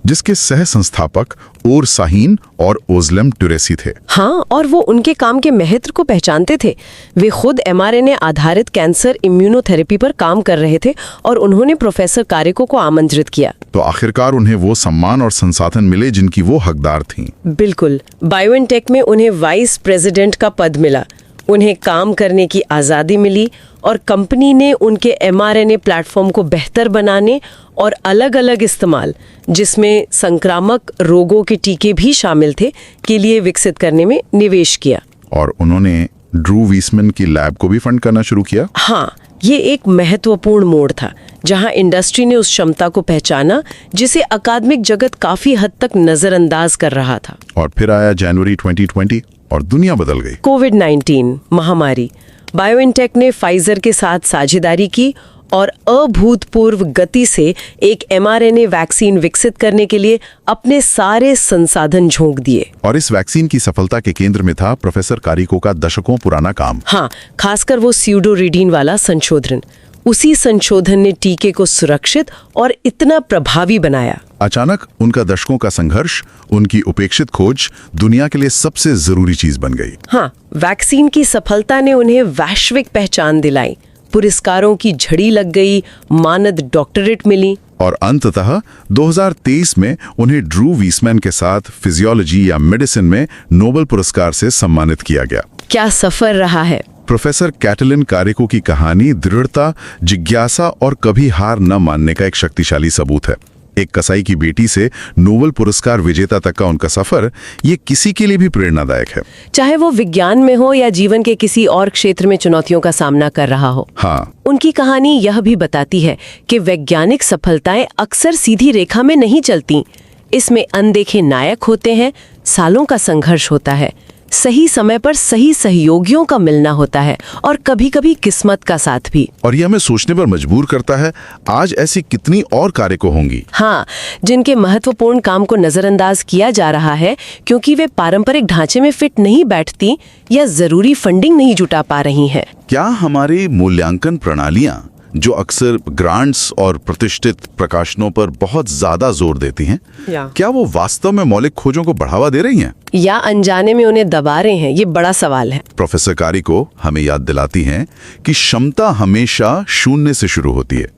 जिसके सह संस्थापक ओर साहीन और ओजलम टुरेसी थे। हाँ, और वो उनके काम के महत्व को पहचानते थे। वे खुद mRNA आधारित कैंसर इम्यूनोथेरेपी पर काम कर रहे थे और उन्होंने प्रोफेसर कारिको को आमंत्रित किया। तो आखिरकार उन्हें वो सम्मान और संसाधन मिले जिनकी वो हकदार थीं। बिल्कुल। बायोएनटेक में उन्हें वाइस प्रेसिडेंट का पद मिला, उन्हें काम करने की आज़ादी मिली और कंपनी ने उनके mRNA प्लेटफॉर्म को बेहतर बनाने और अलग-अलग इस्तेमाल, जिसमें संक्रामक रोगों के टीके भी शामिल थे, के लिए विकसित करने में निवेश किया। और उन्होंने ड्रू वीसमैन की लैब को भी फंड करना शुरू किया। हाँ, ये एक महत्वपूर्ण मोड़ था जहां इंडस्ट्री ने उस क्षमता को पहचाना जिसे अकादमिक जगत काफी हद तक नजरअंदाज कर रहा था। और फिर आया जनवरी 2020 और दुनिया बदल गई। कोविड-19 महामारी। बायोएनटेक ने फाइजर के साथ साझेदारी की और अभूतपूर्व गति से एक mRNA वैक्सीन विकसित करने के लिए अपने सारे संसाधन झोंक दिए। और इस वैक्सीन की सफलता के केंद्र में था प्रोफेसर कारिको का दशकों पुराना काम। हाँ, खासकर वो स्यूडोरिडीन वाला संशोधन। उसी संशोधन ने टीके को सुरक्षित और इतना प्रभावी बनाया। अचानक उनका दशकों का संघर्ष, उनकी उपेक्षित खोज दुनिया के लिए सबसे जरूरी चीज बन गई। हाँ, वैक्सीन की सफलता ने उन्हें वैश्विक पहचान दिलाई, पुरस्कारों की झड़ी लग गई, मानद डॉक्टरेट मिली। और अंततः 2023 में उन्हें ड्रू वीसमैन के साथ फिजियोलॉजी या मेडिसिन में नोबेल पुरस्कार से सम्मानित किया गया। क्या सफर रहा है। प्रोफेसर कैटलिन कारिको की कहानी दृढ़ता, जिज्ञासा और कभी हार न मानने का एक शक्तिशाली सबूत है। एक कसाई की बेटी से नोबेल पुरस्कार विजेता तक का उनका सफर, ये किसी के लिए भी प्रेरणादायक है, चाहे वो विज्ञान में हो या जीवन के किसी और क्षेत्र में चुनौतियों का सामना कर रहा हो। हाँ, उनकी कहानी यह भी बताती है कि वैज्ञानिक सफलताएं अक्सर सीधी रेखा में नहीं चलती। इसमें अनदेखे नायक होते हैं, सालों का संघर्ष होता है, सही समय पर सही सहयोगियों का मिलना होता है और कभी-कभी किस्मत का साथ भी। और ये हमें सोचने पर मजबूर करता है, आज ऐसी कितनी और कारिको होंगी। हाँ, जिनके महत्वपूर्ण काम को नजरअंदाज किया जा रहा है क्योंकि वे पारंपरिक ढांचे में फिट नहीं बैठती या जरूरी फंडिंग नहीं जुटा पा रही हैं। क्या हमारी मूल्यांकन प्रणालियां, जो अक्सर ग्रांट्स और प्रतिष्ठित प्रकाशनों पर बहुत ज्यादा जोर देती हैं, क्या वो वास्तव में मौलिक खोजों को बढ़ावा दे रही हैं या अनजाने में उन्हें दबा रहे हैं? ये बड़ा सवाल है। प्रोफेसर कारिको हमें याद दिलाती हैं कि क्षमता हमेशा शून्य से शुरू होती है।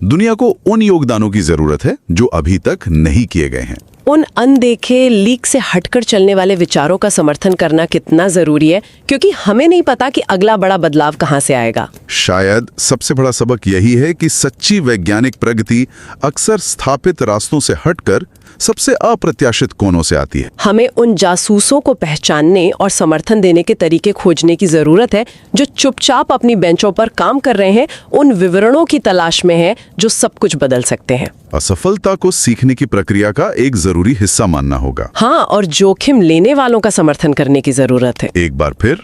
दुनिया को उन योगदानों की जरूरत है जो अभी तक नहीं किए गए हैं। उन अनदेखे, लीक से हटकर चलने वाले विचारों का समर्थन करना कितना जरूरी है, क्योंकि हमें नहीं पता कि अगला बड़ा बदलाव कहां से आएगा। शायद सबसे बड़ा सबक यही है कि सच्ची वैज्ञानिक प्रगति अक्सर स्थापित रास्तों से हटकर सबसे अप्रत्याशित कोनों से आती है। हमें उन जासूसों को पहचानने और समर्थन देने के तरीके खोजने की जरूरत है जो चुपचाप अपनी बेंचों पर काम कर रहे हैं, उन विवरणों की तलाश में है जो सब कुछ बदल सकते हैं। असफलता को सीखने की प्रक्रिया का एक जरूरी हिस्सा मानना होगा। हाँ, और जोखिम लेने वालों का समर्थन करने की जरूरत है। एक बार फिर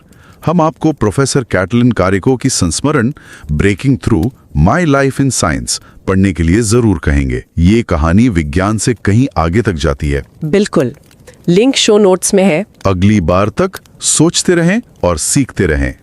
हम आपको प्रोफेसर कैटलिन कारिको की संस्मरण breaking through my life in science पढ़ने के लिए जरूर कहेंगे। ये कहानी विज्ञान से कहीं आगे तक जाती है। बिल्कुल, लिंक शो नोट्स में है। अगली बार तक सोचते रहें और सीखते रहें।